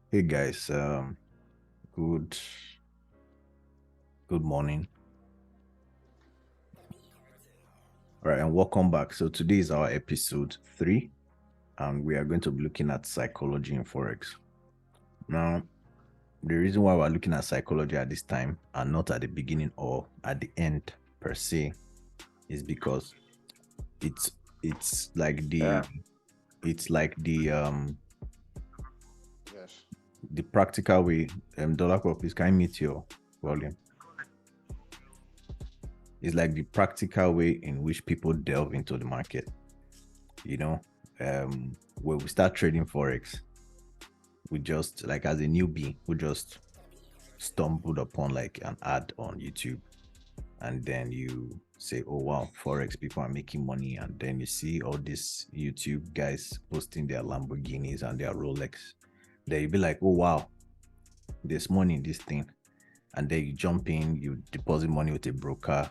Hey guys, good good morning. All right, and welcome back. So today is our episode 3, and we are going to be looking at psychology in Forex. Now, the reason why we're looking at psychology at this time and not at the beginning or at the end per se is because it's it's like the Yeah. it's like Yes. the practical way. Dollar Corp, please can you mute your volume? It's like the practical way in which people delve into the market. You know, when we start trading Forex, we just like as a newbie, we just stumbled upon like an ad on YouTube, and then you say, "Oh wow, Forex people are making money," and then you see all these YouTube guys posting their Lamborghinis and their Rolex. Then you be like, "Oh wow, there's money in this thing," and then you jump in, you deposit money with a broker.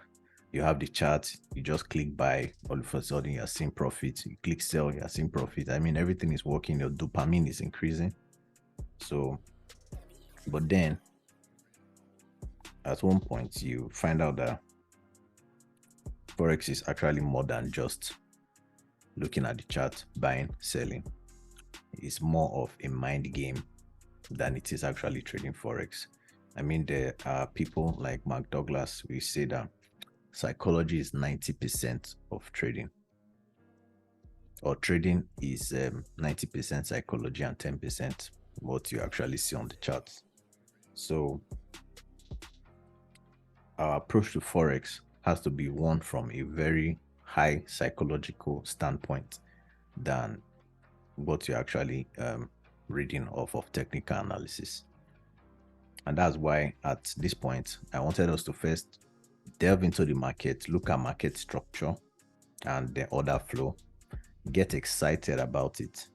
You have the chart, you just click buy, all of a sudden you're seeing profit. You click sell, you're seeing profit. I mean, everything is working, your dopamine is increasing. So, but then at one point, you find out that Forex is actually more than just looking at the chart, buying, selling. It's more of a mind game than it is actually trading Forex. I mean, there are people like Mark Douglas, we say that psychology is 90% of trading, or trading is 90% psychology and 10% what you actually see on the charts. So our approach to Forex has to be one from a very high psychological standpoint than what you're actually reading off of technical analysis. And that's why at this point, I wanted us to first delve into the market, look at market structure and the order flow, get excited about it.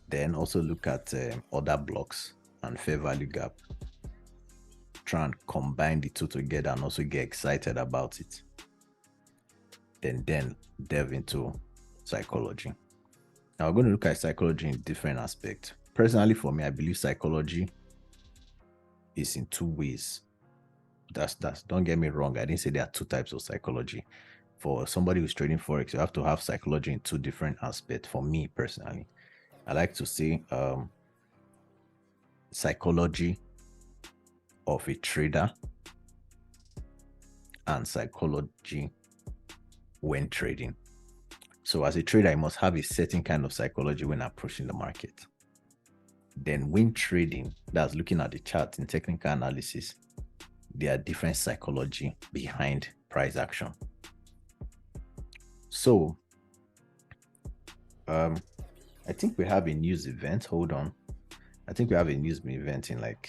Then also look at order blocks and fair value gap. Try and combine the two together and also get excited about it. Then delve into psychology. Now we're going to look at psychology in different aspects. Personally, for me, I believe psychology is in two ways. That's don't get me wrong. I didn't say there are two types of psychology. For somebody who's trading Forex, you have to have psychology in two different aspects. For me personally, I like to say psychology of a trader and psychology when trading. So as a trader, you must have a certain kind of psychology when approaching the market. Then when trading, that's looking at the chart in technical analysis, there are different psychology behind price action. So I think we have a news event. Hold on. I think we have a news event in like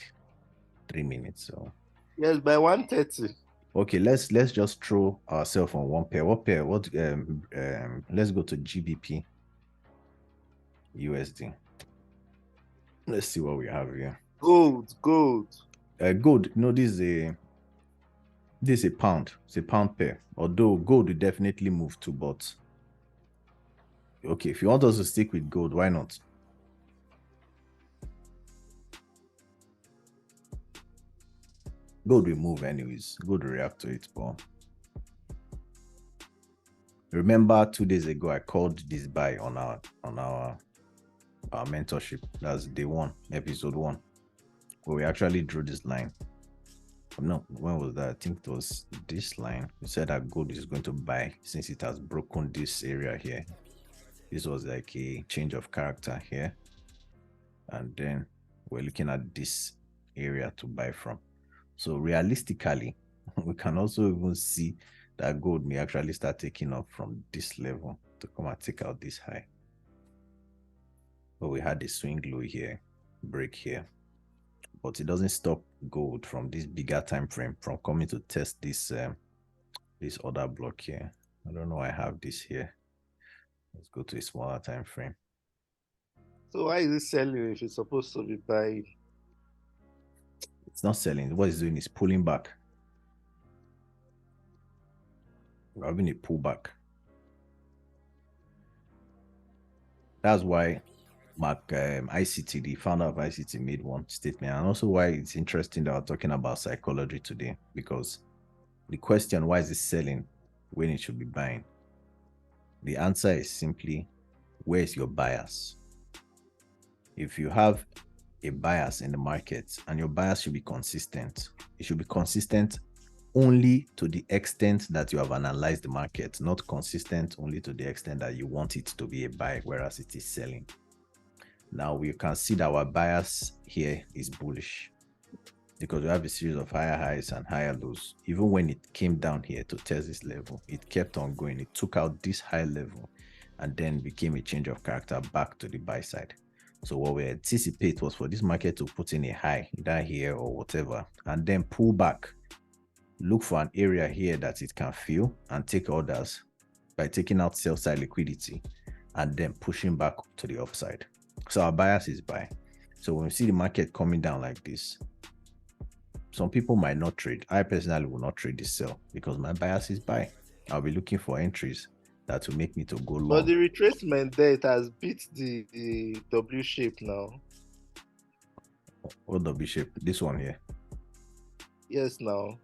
3 minutes. So Yes, by 1:30. okay, let's just throw ourselves on one pair. What pair? What let's go to GBP USD. Let's see what we have here. Gold. Gold. No, this is a pound. It's a pound pair. Although gold will definitely move too, but okay, if you want us to stick with gold, why not? Gold will move anyways. Gold will react to it, but remember 2 days ago I called this buy on our mentorship. That's day 1, episode 1, where we actually drew this line. No, when was that? I think it was this line. We said that gold is going to buy since it has broken this area here. This was like a change of character here, and then we're looking at this area to buy from. So realistically, we can also even see that gold may actually start taking off from this level to come and take out this high. But we had a swing low here, break here, but it doesn't stop gold from this bigger time frame from coming to test this other block here. I don't know why I have this here. Let's go to a smaller time frame. So why is it selling if it's supposed to be buying? It's not selling. What it's doing is pulling back. We're having a pullback. That's why ICT, the founder of ICT, made one statement, and also why it's interesting that we're talking about psychology today, because the question, why is it selling when it should be buying? The answer is simply, where is your bias? If you have a bias in the market, and your bias should be consistent, it should be consistent only to the extent that you have analyzed the market, not consistent only to the extent that you want it to be a buy, whereas it is selling. Now we can see that our bias here is bullish, because we have a series of higher highs and higher lows. Even when it came down here to test this level, it kept on going. It took out this high level and then became a change of character back to the buy side. So what we anticipate was for this market to put in a high, either here or whatever, and then pull back, look for an area here that it can fill and take orders by taking out sell side liquidity and then pushing back to the upside. So our bias is buy. So when we see the market coming down like this, some people might not trade. I personally will not trade this sell because my bias is buy. I'll be looking for entries that will make me to go long. But the retracement there, it has beat the W shape now. What W shape? This one here. Yes, now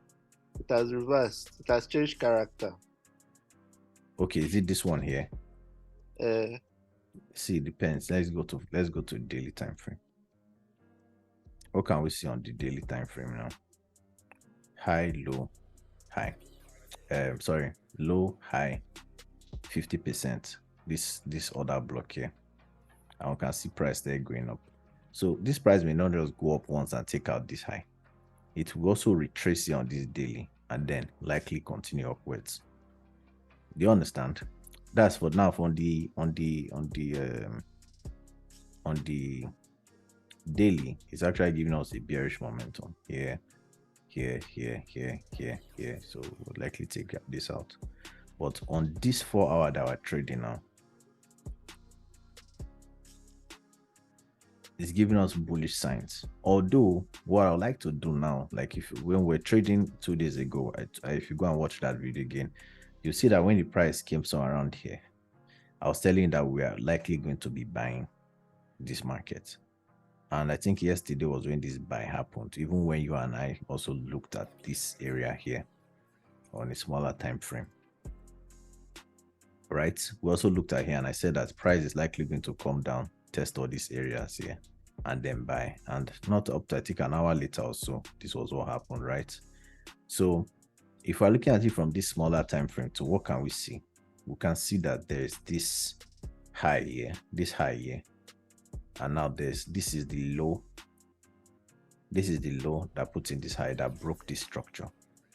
it has reversed. It has changed character. Okay, is it this one here? Uh, See, it depends. Let's go to daily time frame. What can we see on the daily time frame now? High, low, high. Sorry, low, high, 50%. This other block here, and we can see price there going up. So this price may not just go up once and take out this high. It will also retrace it on this daily and then likely continue upwards. Do you understand? That's for now. On the daily, it's actually giving us a bearish momentum here, here, here, here, here, here. So we'll likely take this out. But on this 4 hour that we're trading now, it's giving us bullish signs. Although what I would like to do now, like when we're trading 2 days ago, if you go and watch that video again, you see that when the price came somewhere around here, I was telling you that we are likely going to be buying this market. And I think yesterday was when this buy happened, even when you and I also looked at this area here on a smaller time frame. Right? We also looked at here and I said that price is likely going to come down, test all these areas here, and then buy. And not up to, I think, an hour later or so, this was what happened, right? So if we're looking at it from this smaller time frame, to what can we see? We can see that there's this high here, this high here, and now this is the low. This is the low that puts in this high that broke this structure.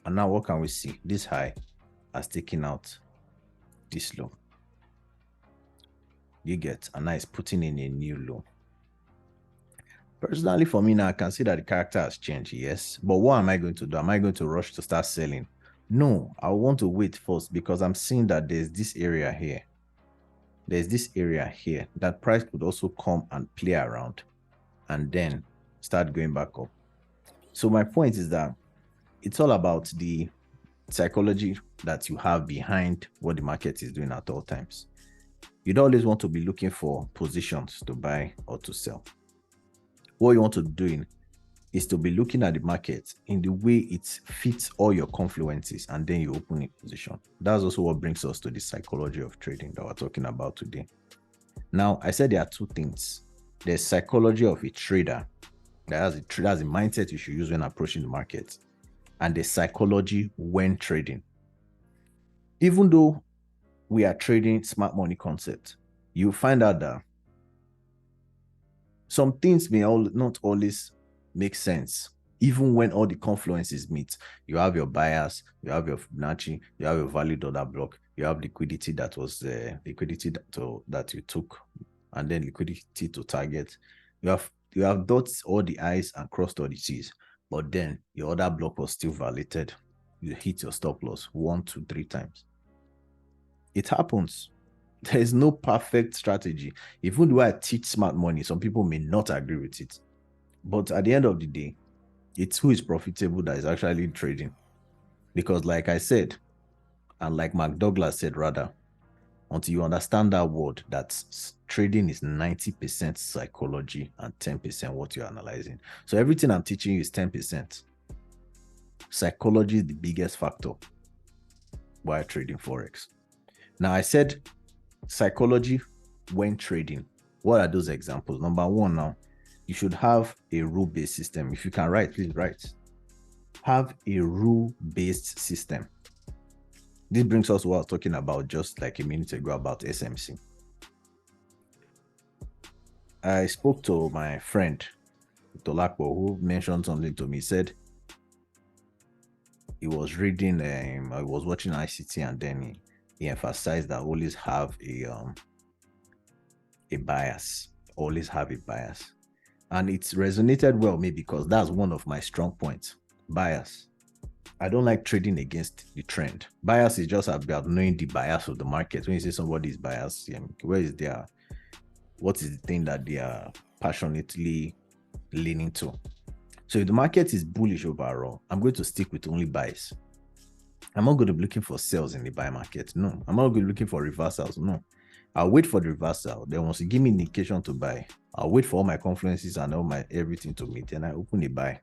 And now what can we see? This high has taken out this low. You get, and now it's putting in a new low. Personally, for me now, I can see that the character has changed, yes. But what am I going to do? Am I going to rush to start selling? No, I want to wait first, because I'm seeing that there's this area here. There's this area here that price could also come and play around and then start going back up. So my point is that it's all about the psychology that you have behind what the market is doing at all times. You'd always want to be looking for positions to buy or to sell. What you want to do is to be looking at the market in the way it fits all your confluences, and then you open a position. That's also what brings us to the psychology of trading that we're talking about today. Now, I said there are two things. There's psychology of a trader. That's a mindset you should use when approaching the market. And the psychology when trading. Even though we are trading smart money concept, you find out that some things may not always make sense, even when all the confluences meet. You have your bias, you have your Fibonacci, you have your valid order block, you have liquidity that was liquidity that you took, and then liquidity to target. You have dots all the I's and crossed all the T's, but then your order block was still validated. You hit your stop loss 1, 2, 3 times. It happens. There is no perfect strategy. Even though I teach smart money, some people may not agree with it. But at the end of the day, it's who is profitable that is actually trading. Because like I said, and like Mark Douglas said rather, until you understand that word, that trading is 90% psychology and 10% what you're analyzing. So everything I'm teaching you is 10%. Psychology is the biggest factor while trading Forex. Now, I said psychology when trading. What are those examples? Number one, now, you should have a rule-based system. If you can write, please write. Have a rule-based system. This brings us to what I was talking about just like a minute ago about SMC. I spoke to my friend, Tolakpo, who mentioned something to me. He said he was reading, I was watching ICT, and then he emphasized that always have a bias. Always have a bias. And it's resonated well with me because that's one of my strong points. Bias. I don't like trading against the trend. Bias is just about knowing the bias of the market. When you say somebody is biased, what is the thing that they are passionately leaning to? So if the market is bullish overall, I'm going to stick with only buys. I'm not going to be looking for sells in the buy market. No. I'm not going to be looking for reversals. No. I'll wait for the reversal. Then once you give me indication to buy, I'll wait for all my confluences and all my everything to meet, and I open a buy.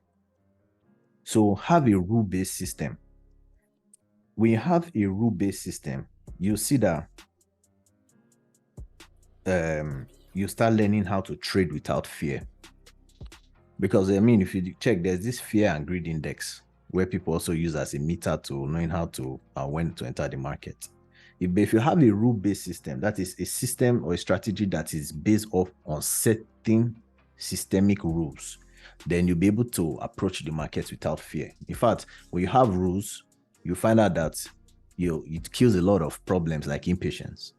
So have a rule-based system. When you have a rule-based system, you see that you start learning how to trade without fear. Because I mean, if you check, there's this fear and greed index where people also use as a meter to knowing how to when to enter the market. If you have a rule-based system, that is a system or a strategy that is based off on certain systemic rules, then you'll be able to approach the market without fear. In fact, when you have rules, you find out that it kills a lot of problems like impatience.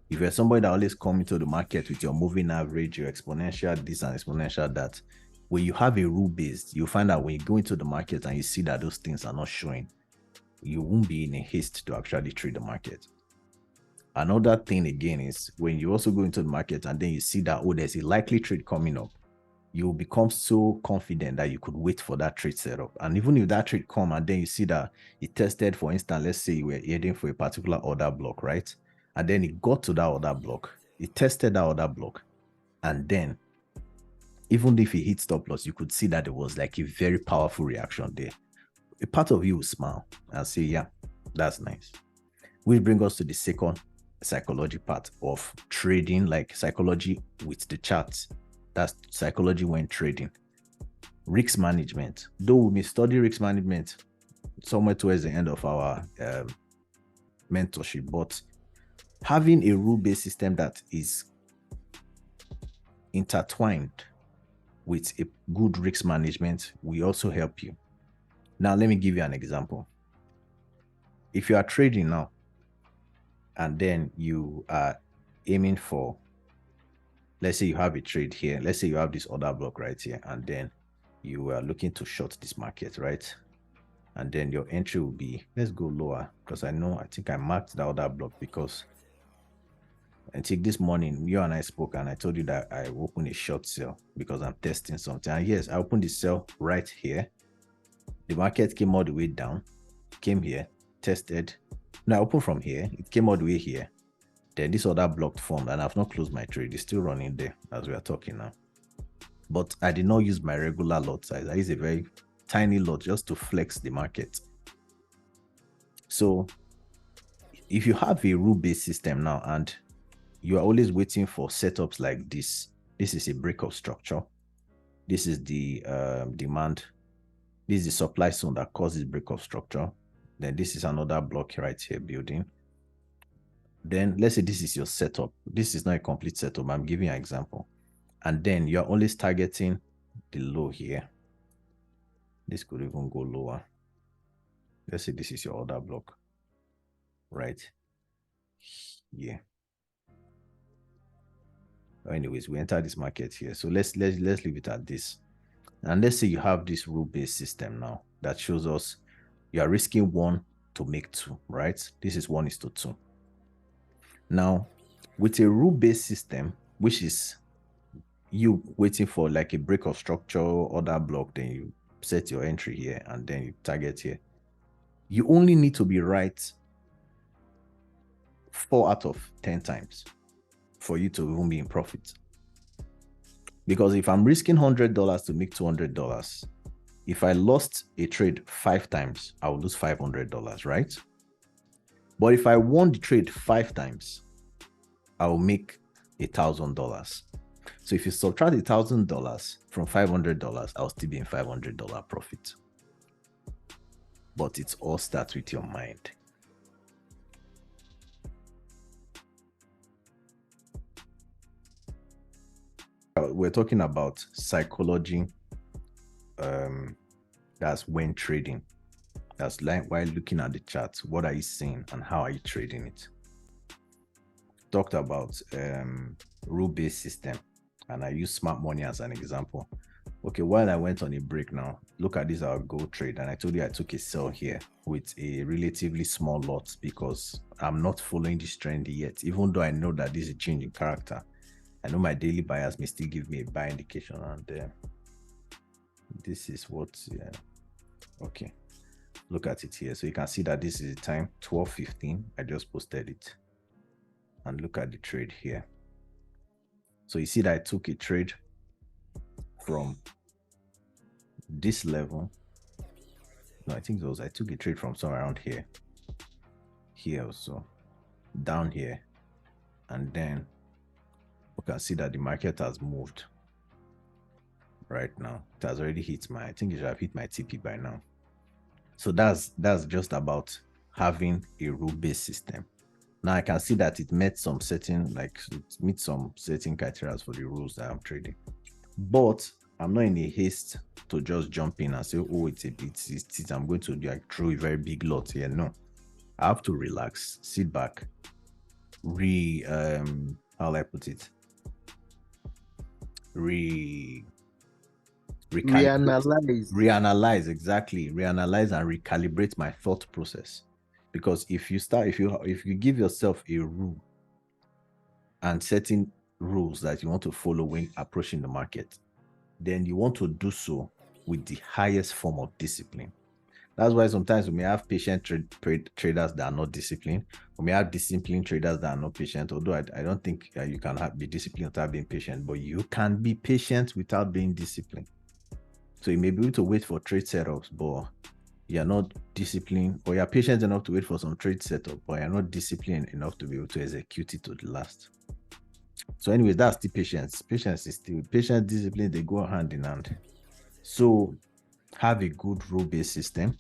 If you're somebody that always come into the market with your moving average, your exponential this and exponential that, when you have a rule-based, you find out when you go into the market and you see that those things are not showing, you won't be in a haste to actually trade the market. Another thing again is when you also go into the market and then you see that, oh, there's a likely trade coming up, you become so confident that you could wait for that trade setup. And even if that trade come and then you see that it tested, for instance, let's say you were heading for a particular order block, right? And then it got to that order block, it tested that order block, and then even if it hit stop loss, you could see that there was like a very powerful reaction there. A part of you will smile and say, yeah, that's nice. Which brings us to the second psychology part of trading, like psychology with the charts. That's psychology when trading. Risk management. Though we may study risk management somewhere towards the end of our mentorship, but having a rule-based system that is intertwined with a good risk management will also help you. Now, let me give you an example. If you are trading now, and then you are aiming for, let's say you have a trade here. Let's say you have this order block right here, and then you are looking to short this market, right? And then your entry will be, let's go lower, because I think I marked the order block because I think this morning you and I spoke and I told you that I opened a short sell because I'm testing something. And yes, I opened the sell right here. The market came all the way down, came here, tested. Now I opened from here, it came all the way here. Then this order block formed and I've not closed my trade. It's still running there as we are talking now. But I did not use my regular lot size. I used a very tiny lot just to flex the market. So if you have a rule-based system now and you are always waiting for setups like this, this is a breakout structure. This is the demand. This is the supply zone that causes breakout structure. Then this is another block right here building. Then let's say this is your setup. This is not a complete setup. I'm giving you an example. And then you're always targeting the low here. This could even go lower. Let's say this is your order block right here. Anyways, we enter this market here. So let's leave it at this. And let's say you have this rule-based system now that shows us you are risking 1 to make 2, right? This is 1:2. Now, with a rule-based system, which is you waiting for like a break of structure, order block, then you set your entry here and then you target here. You only need to be right 4 out of 10 times. for you to even be in profit. Because if I'm risking $100 to make $200, if I lost a trade 5 times, I will lose $500, right? But if I won the trade 5 times, I will make $1,000. So if you subtract $1,000 from $500, I'll still be in $500 profit. But it all starts with your mind. We're talking about psychology. That's when trading. That's like while looking at the charts, what are you seeing and how are you trading it? Talked about rule-based system, and I use smart money as an example. Okay, while I went on a break now, look at this, our gold trade, and I told you I took a sell here with a relatively small lot because I'm not following this trend yet, even though I know that this is a change in character. I know my daily buyers may still give me a buy indication, and this is what, okay, look at it here. So you can see that this is the time, 12:15. I just posted it. And look at the trade here. So you see that I took a trade from this level. No, I think I took a trade from somewhere around here. Here also. Down here. And then you can see that the market has moved right now. It has already hit I think it should have hit my TP by now. So that's just about having a rule-based system. Now I can see that it met some certain, meets some certain criteria for the rules that I'm trading. But I'm not in a haste to just jump in and say, oh, it's I'm going to throw a very big lot here. No, I have to relax, sit back, how will I put it? Reanalyze, exactly. Reanalyze and recalibrate my thought process. Because if you give yourself a rule and certain rules that you want to follow when approaching the market, then you want to do so with the highest form of discipline. That's why sometimes we may have patient traders that are not disciplined. We may have disciplined traders that are not patient, although I don't think you can be disciplined without being patient, but you can be patient without being disciplined. So you may be able to wait for trade setups, but you're not disciplined, or you're patient enough to wait for some trade setup, but you're not disciplined enough to be able to execute it to the last. So anyways, that's the patience. Patience is still patient, discipline, they go hand in hand. So have a good rule-based system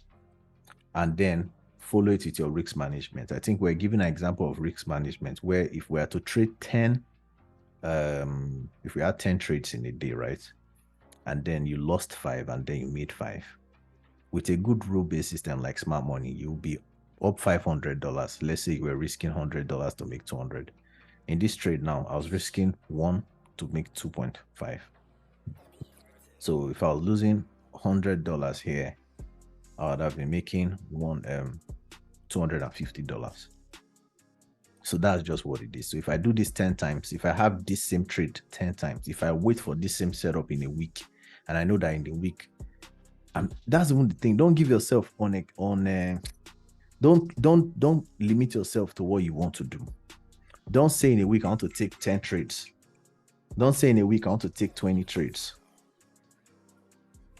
and then follow it with your risk management. I think we're giving an example of risk management where if we are to trade 10, if we had 10 trades in a day, right? And then you lost 5 and then you made 5. With a good rule-based system like smart money, you'll be up $500. Let's say you were risking $100 to make 200. In this trade now, I was risking 1 to make 2.5. So if I was losing $100 here, I would have been making $250. So that's just what it is. So if I do this 10 times, if I have this same trade 10 times, if I wait for this same setup in a week, and I know that in the week, that's the only thing. Don't give yourself don't limit yourself to what you want to do. Don't say in a week I want to take 10 trades. Don't say in a week I want to take 20 trades.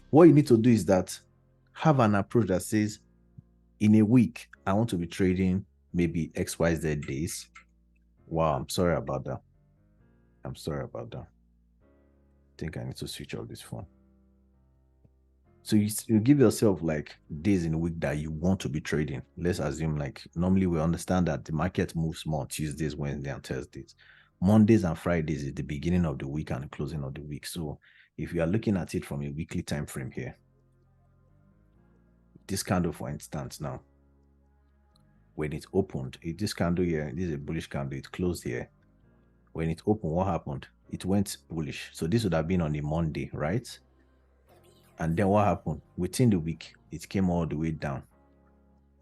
What you need to do is that have an approach that says in a week I want to be trading maybe XYZ days. Wow, I'm sorry about that. I think I need to switch off this phone. So you give yourself like days in a week that you want to be trading. Let's assume like normally we understand that the market moves more Tuesdays, Wednesdays, and Thursdays. Mondays and Fridays is the beginning of the week and the closing of the week. So if you are looking at it from a weekly time frame here, this candle, for instance, now, when it opened, this candle here, this is a bullish candle, it closed here. When it opened, what happened? It went bullish. So this would have been on a Monday, right? And then what happened? Within the week, it came all the way down.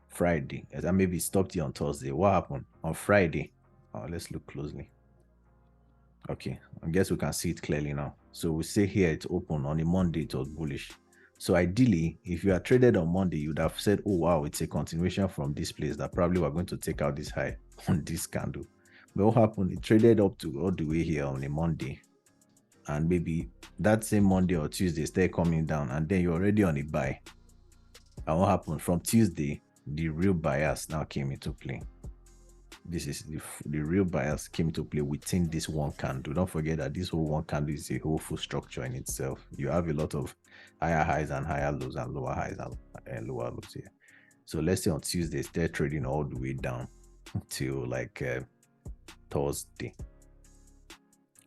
Friday, and maybe it stopped here on Thursday. What happened? On Friday, let's look closely. Okay, I guess we can see it clearly now. So we say here it's open. On a Monday, it was bullish. So ideally, if you are traded on Monday, you would have said, oh, wow, it's a continuation from this place that probably we're going to take out this high on this candle. But what happened? It traded up to all the way here on a Monday. And maybe that same Monday or Tuesday, stay coming down, and then you're already on a buy. And what happened? From Tuesday, the real bias now came into play. This is the real bias came into play within this one candle. Don't forget that this whole one candle is a whole full structure in itself. You have a lot of higher highs and higher lows and lower highs and lower lows here. So let's say on Tuesday, they're trading all the way down till like Thursday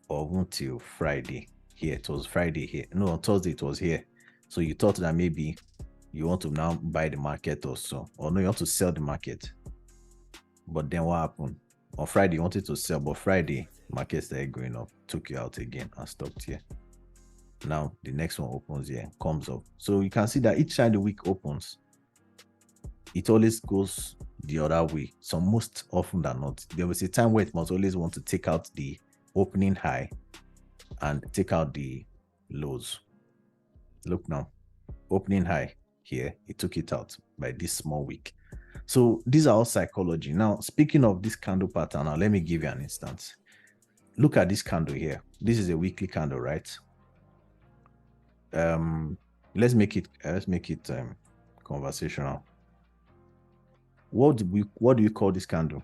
or until Friday. Here it was Friday here. No, on Thursday it was here. So you thought that maybe you want to now buy the market or so, or no, you want to sell the market. But then what happened? On Friday, you wanted to sell, but Friday, market started going up, took you out again and stopped here. Now, the next one opens here, comes up. So you can see that each time the week opens, it always goes the other way. So most often than not, there was a time where it must always want to take out the opening high and take out the lows. Look now, opening high here, it took it out by this small wick. So these are all psychology. Now, speaking of this candle pattern, now let me give you an instance. Look at this candle here. This is a weekly candle, right? Let's make it conversational. What do you call this candle?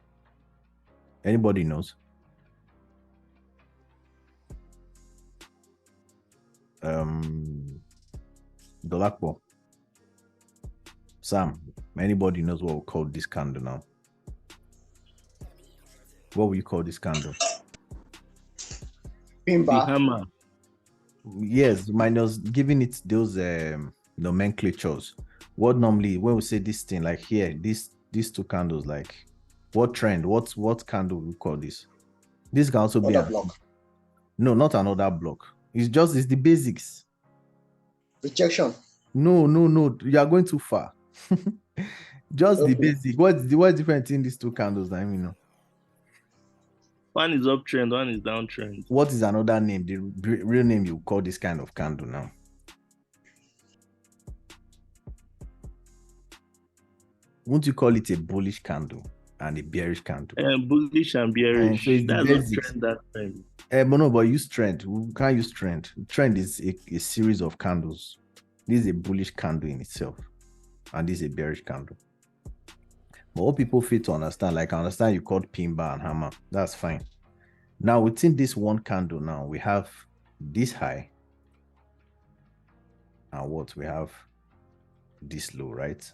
Anybody knows? Dolakpo. Sam, anybody knows what we call this candle now? What will you call this candle? Pimba. Hammer. Yes, minus giving it those nomenclatures. What normally when we say this thing, like here, these two candles, like what trend, what candle we call this? This can also be Another block. No, not another block. It's the basics. Rejection. No, you are going too far. Just the basic. What's different in these two candles? I mean, One is uptrend, one is downtrend. what is another name? The real name you call this kind of candle now? Won't you call it a bullish candle and a bearish candle? Bullish and bearish. So it's the That's basics. uptrend, that trend. But no, but use trend. We can't use trend. Trend is a series of candles. This is a bullish candle in itself, and this is a bearish candle. But what people fail to understand, like I understand you called pin bar and hammer, that's fine. Now within this one candle, now we have this high, and what we have this low, right?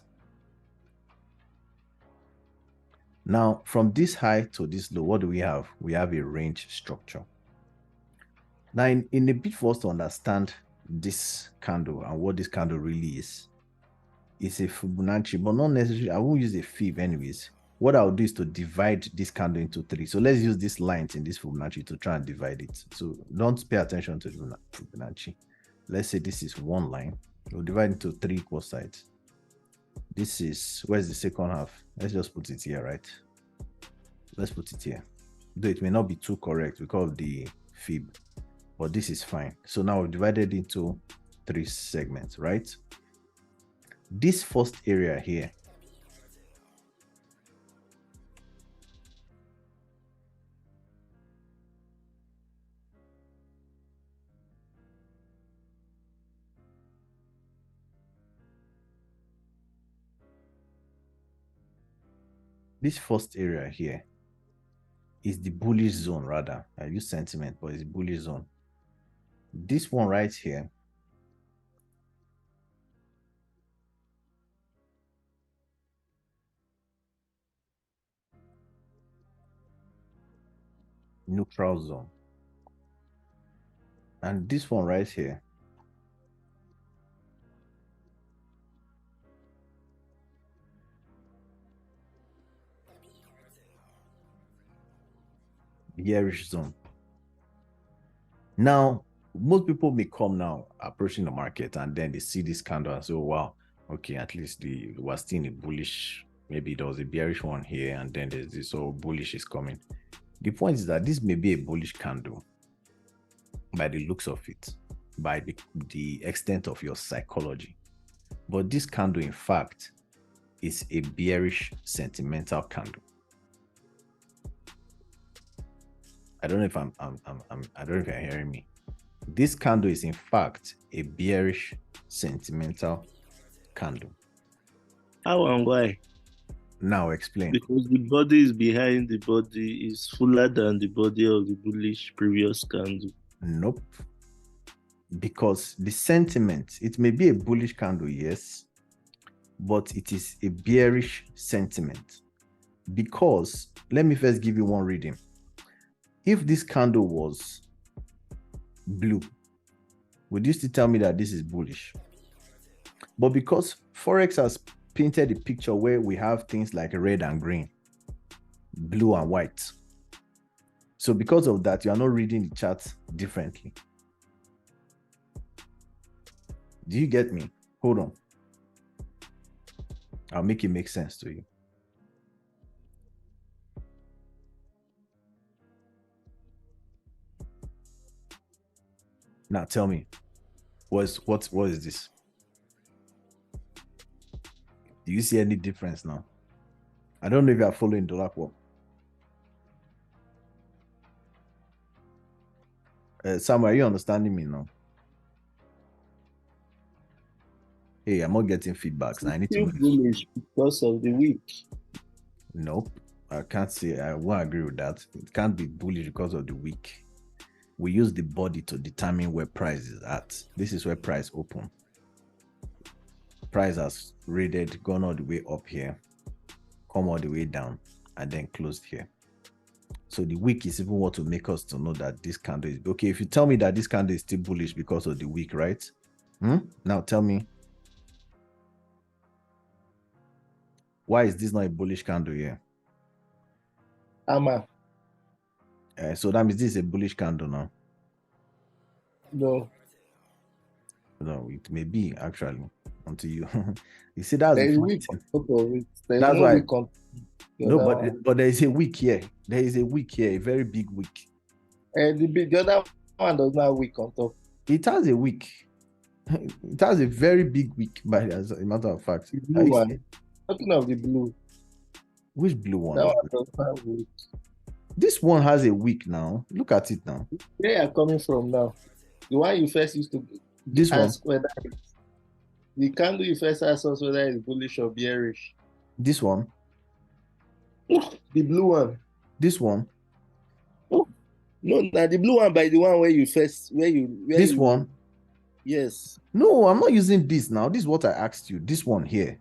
Now from this high to this low, what do we have? We have a range structure. Now in a bit for us to understand this candle and what this candle really is, it's a Fibonacci, but not necessarily. I won't use a fib anyways. What I'll do is to divide this candle into 3. So let's use these lines in this Fibonacci to try and divide it. So don't pay attention to the Fibonacci. Let's say this is one line. We'll divide into 3 equal sides. This is, where's the second half? Let's just put it here, right? Let's put it here. Though it may not be too correct because of the fib, but this is fine. So now we've divided into 3 segments, right? This first area here is the bullish zone, rather. I use sentiment, but it's bullish zone. This one right here neutral zone, and this one right here bearish zone. Now most people may come now approaching the market and then they see this candle and say, oh, wow, okay, at least we're still in a bullish. Maybe there was a bearish one here and then there's this, so bullish is coming. The point is that this may be a bullish candle by the looks of it, by the extent of your psychology, but this candle in fact is a bearish sentimental candle. I don't know if I don't know if you're hearing me. This candle is in fact a bearish sentimental candle. How and why? Now explain. Because the body is behind the body is fuller than the body of the bullish previous candle. Nope. Because the sentiment, it may be a bullish candle, yes, but it is a bearish sentiment. Because let me first give you one reading. If this candle was blue, would you still tell me that this is bullish? But because Forex has painted a picture where we have things like red and green, blue and white. So because of that, you are not reading the chart differently. Do you get me? Hold on. I'll make it make sense to you. Now tell me, what is this? Do you see any difference now? I don't know if you are following dollar quote. Sam, are you understanding me now? Hey, I'm not getting feedbacks. I need to know. Bullish because of the week. Nope. I can't say I won't agree with that. It can't be bullish because of the week. We use the body to determine where price is at. This is where price open. Price has raided, gone all the way up here, come all the way down, and then closed here. So the week is even what will make us to know that this candle is okay. If you tell me that this candle is still bullish because of the week, right? Now tell me, why is this not a bullish candle here? Ama. So that means this is a bullish candle now. No. No, it may be actually until you you see that's There is the week thing. There's That's no why week on no, but there is a week here. There is a week here, a very big week. And the other one does not have week on top. It has a week. It has a very big week, by as a matter of fact. The blue one. Talking of the blue. Which blue one? That one does not have week. This one has a week now. Look at it now. Where you are coming from now? The one you first used to This ask one. whether the candle you first asked us whether it's bullish or bearish. This one. The blue one. This one. No, now the blue one by the one where you first this one. Yes. No, I'm not using this now. This is what I asked you. This one here.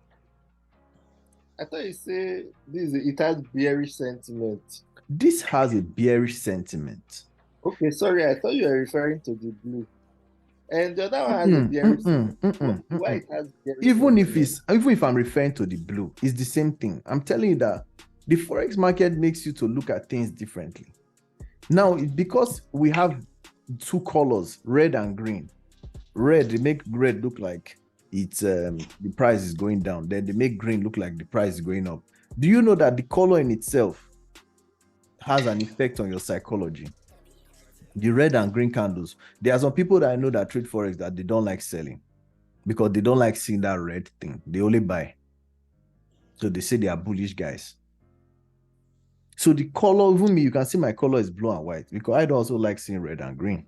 I thought you say it has bearish sentiment. This has a bearish sentiment. Okay, sorry, I thought you were referring to the blue. And the other one has a bearish sentiment. Why it has bearish even if I'm referring to the blue, it's the same thing. I'm telling you that the Forex market makes you to look at things differently. Now, because we have two colors, red and green. Red, they make red look like it's the price is going down. Then they make green look like the price is going up. Do you know that the color in itself has an effect on your psychology? The red and green candles. There are some people that I know that trade Forex that they don't like selling because they don't like seeing that red thing. They only buy. So they say they are bullish guys. So the color, even me, you can see my color is blue and white because I don't also like seeing red and green.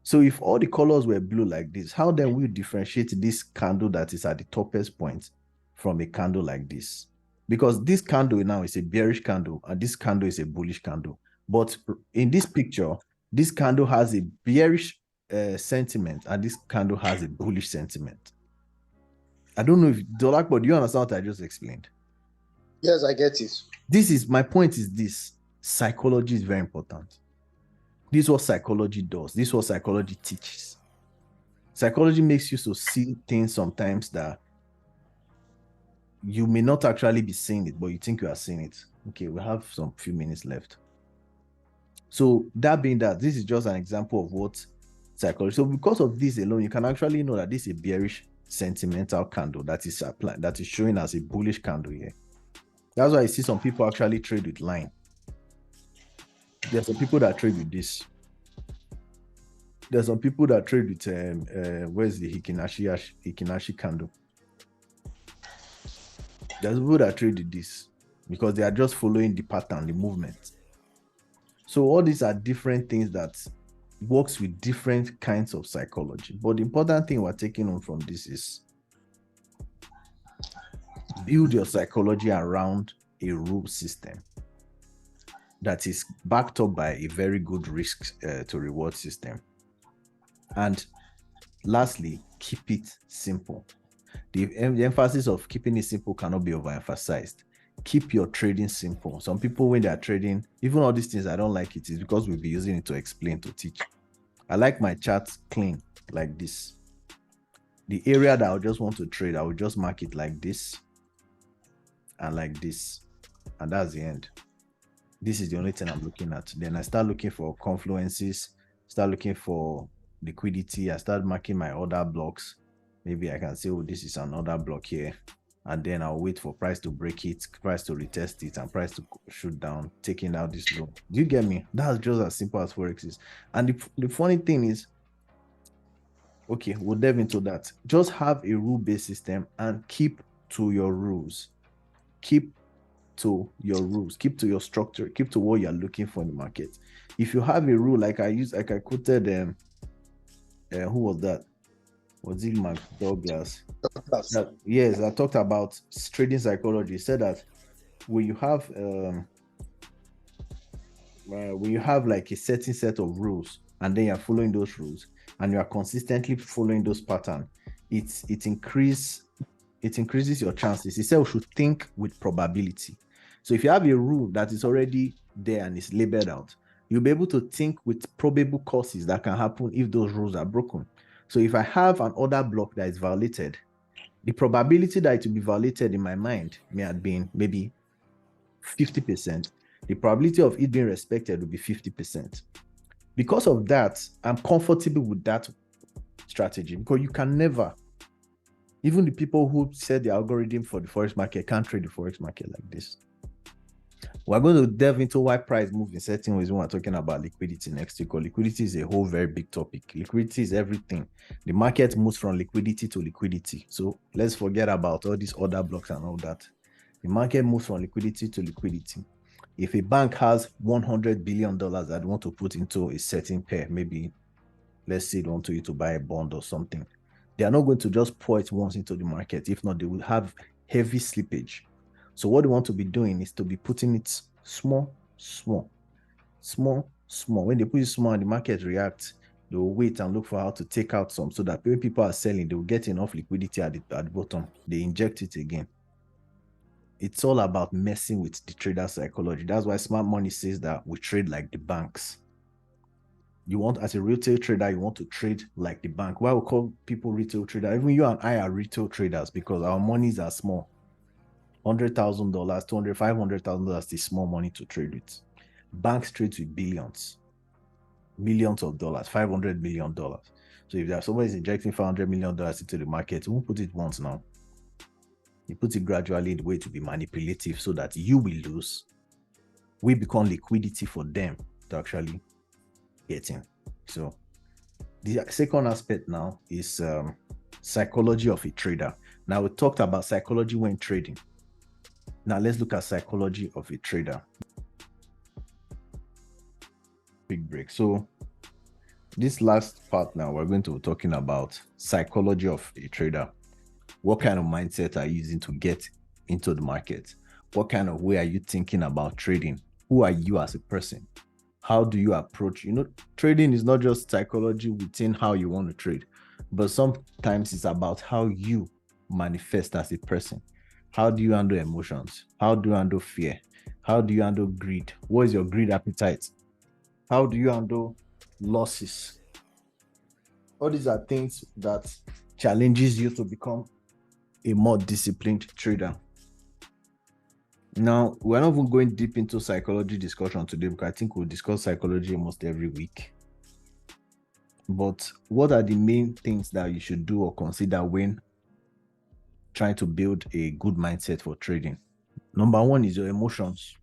So if all the colors were blue like this, how then will you differentiate this candle that is at the toppest point from a candle like this? Because this candle now is a bearish candle and this candle is a bullish candle. But in this picture, this candle has a bearish sentiment and this candle has a bullish sentiment. I don't know if Dolakbo, do you understand what I just explained? Yes, I get it. My point is this. Psychology is very important. This is what psychology does. This is what psychology teaches. Psychology makes you to see things sometimes that you may not actually be seeing it, but you think you are seeing it. Okay, we have some few minutes left. So that being that, this is just an example of what psychology. So because of this alone, you can actually know that this is a bearish sentimental candle that is showing as a bullish candle here. That's why I see some people actually trade with line. There's some people that trade with this. There's some people that trade with where's the Hikinashi candle. There's people that trade with this because they are just following the pattern, the movement. So all these are different things that works with different kinds of psychology. But the important thing we're taking on from this is build your psychology around a rule system that is backed up by a very good risk to reward system. And lastly, keep it simple. The emphasis of keeping it simple cannot be overemphasized. Keep your trading simple. Some people, when they are trading, even all these things, I don't like it, is because we'll be using it to explain, to teach. I like my charts clean, like this. The area that I just want to trade, I will just mark it like this and like this. And that's the end. This is the only thing I'm looking at. Then I start looking for confluences, start looking for liquidity. I start marking my order blocks. Maybe I can say, oh, this is another block here. And then I'll wait for price to break it, price to retest it, and price to shoot down, taking out this low. Do you get me? That's just as simple as Forex is. And the funny thing is, okay, we'll delve into that. Just have a rule-based system and keep to your rules. Keep to your rules, keep to your structure, keep to what you're looking for in the market. If you have a rule, like I quoted who was that? Was it McDouglas? Yes, I talked about trading psychology. He said that when you have like a certain set of rules and then you're following those rules and you are consistently following those patterns, it increases your chances. He said we should think with probability. So if you have a rule that is already there and is labeled out, you'll be able to think with probable causes that can happen if those rules are broken. So if I have an order block that is violated, the probability that it will be violated in my mind may have been maybe 50%. The probability of it being respected will be 50%. Because of that, I'm comfortable with that strategy, because you can never, even the people who set the algorithm for the Forex market can't trade the Forex market like this. We're going to delve into why price move in certain ways when we're talking about liquidity next week. Because liquidity is a whole very big topic. Liquidity is everything. The market moves from liquidity to liquidity. So let's forget about all these order blocks and all that. The market moves from liquidity to liquidity. If a bank has $100 billion that they want to put into a certain pair, maybe let's say they want you to buy a bond or something, they are not going to just pour it once into the market. If not, they will have heavy slippage. So what they want to be doing is to be putting it small. When they put it small and the market reacts, they will wait and look for how to take out some, so that when people are selling, they will get enough liquidity at the bottom. They inject it again. It's all about messing with the trader psychology. That's why smart money says that we trade like the banks. You want, as a retail trader, you want to trade like the bank. Why we call people retail trader? Even you and I are retail traders, because our monies are small. $100,000, $200,000, $500,000 is small money to trade with. Banks trade with billions, millions of dollars, $500 million. So if there's somebody is injecting $500 million into the market, you won't put it once now. You put it gradually in the way to be manipulative, so that you will lose. We become liquidity for them to actually get in. So the second aspect now is psychology of a trader. Now we talked about psychology when trading. Now let's look at psychology of a trader. Big break. So this last part now, we're going to be talking about psychology of a trader. What kind of mindset are you using to get into the market? What kind of way are you thinking about trading? Who are you as a person? How do you approach? Trading is not just psychology within how you want to trade, but sometimes it's about how you manifest as a person. How do you handle emotions? How do you handle fear? How do you handle greed? What is your greed appetite? How do you handle losses? All these are things that challenges you to become a more disciplined trader. Now, we're not even going deep into psychology discussion today, because I think we'll discuss psychology almost every week. But what are the main things that you should do or consider when trying to build a good mindset for trading? Number one is your emotions.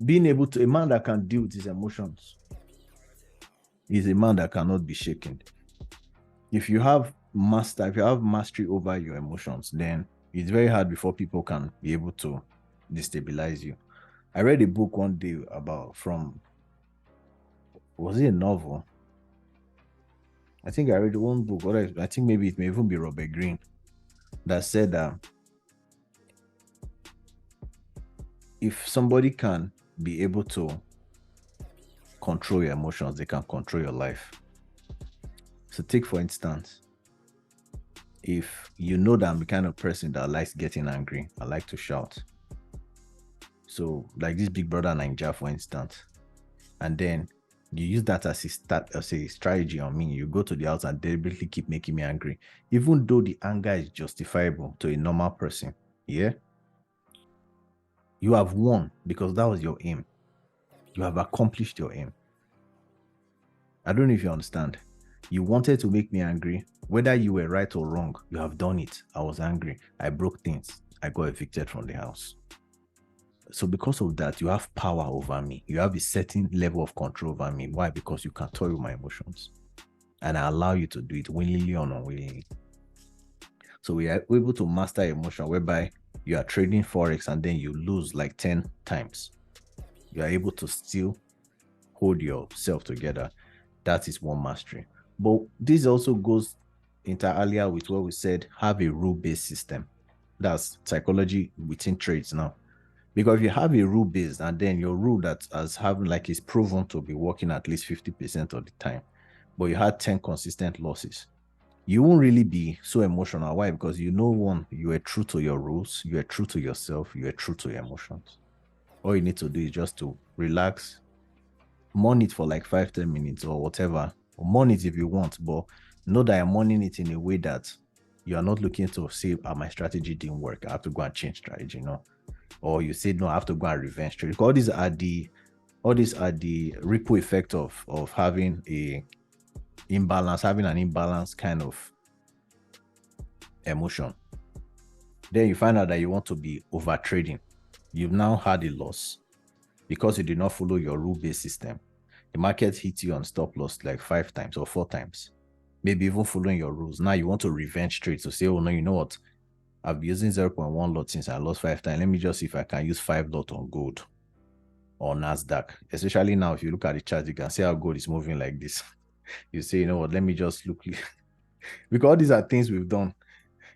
Being able to, a man that can deal with his emotions is a man that cannot be shaken. If you have mastery over your emotions, then it's very hard before people can be able to destabilize you. I read a book one day from Was it a novel? I think I read one book, or I think maybe it may even be Robert Greene, that said that if somebody can be able to control your emotions, they can control your life. So take, for instance, if you know that I'm the kind of person that likes getting angry, I like to shout. So like this Big Brother Ninja, for instance, and then you use that as a strategy on me. You go to the house and deliberately keep making me angry, even though the anger is justifiable to a normal person. Yeah, you have won because that was your aim. You have accomplished your aim. I don't know if you understand. You wanted to make me angry. Whether you were right or wrong, you have done it. I was angry. I broke things. I got evicted from the house. So because of that, you have power over me. You have a certain level of control over me. Why? Because you can toy with my emotions. And I allow you to do it willingly or unwillingly. So we are able to master emotion, whereby you are trading Forex and then you lose like 10 times. You are able to still hold yourself together. That is one mastery. But this also goes inter alia with what we said, have a rule-based system. That's psychology within trades now. Because if you have a rule-based and then your rule that as having like is proven to be working at least 50% of the time, but you had 10 consistent losses, you won't really be so emotional. Why? Because you know, one, you are true to your rules, you are true to yourself, you are true to your emotions. All you need to do is just to relax, mourn it for like 5-10 minutes or whatever, or mourn it if you want, but know that you're mourning it in a way that you are not looking to say, my strategy didn't work, I have to go and change strategy, no. Or you say, no, I have to go and revenge trade. All these are the ripple effect of having an imbalance kind of emotion. Then you find out that you want to be over trading. You've now had a loss because you did not follow your rule-based system. The market hits you on stop loss like 5 times or 4 times, maybe even following your rules. Now you want to revenge trade to say, oh no, you know what? I've been using 0.1 lot since I lost 5 times. Let me just see if I can use 5 lot on gold or NASDAQ. Especially now, if you look at the chart, you can see how gold is moving like this. You say, you know what, let me just look. Because all these are things we've done.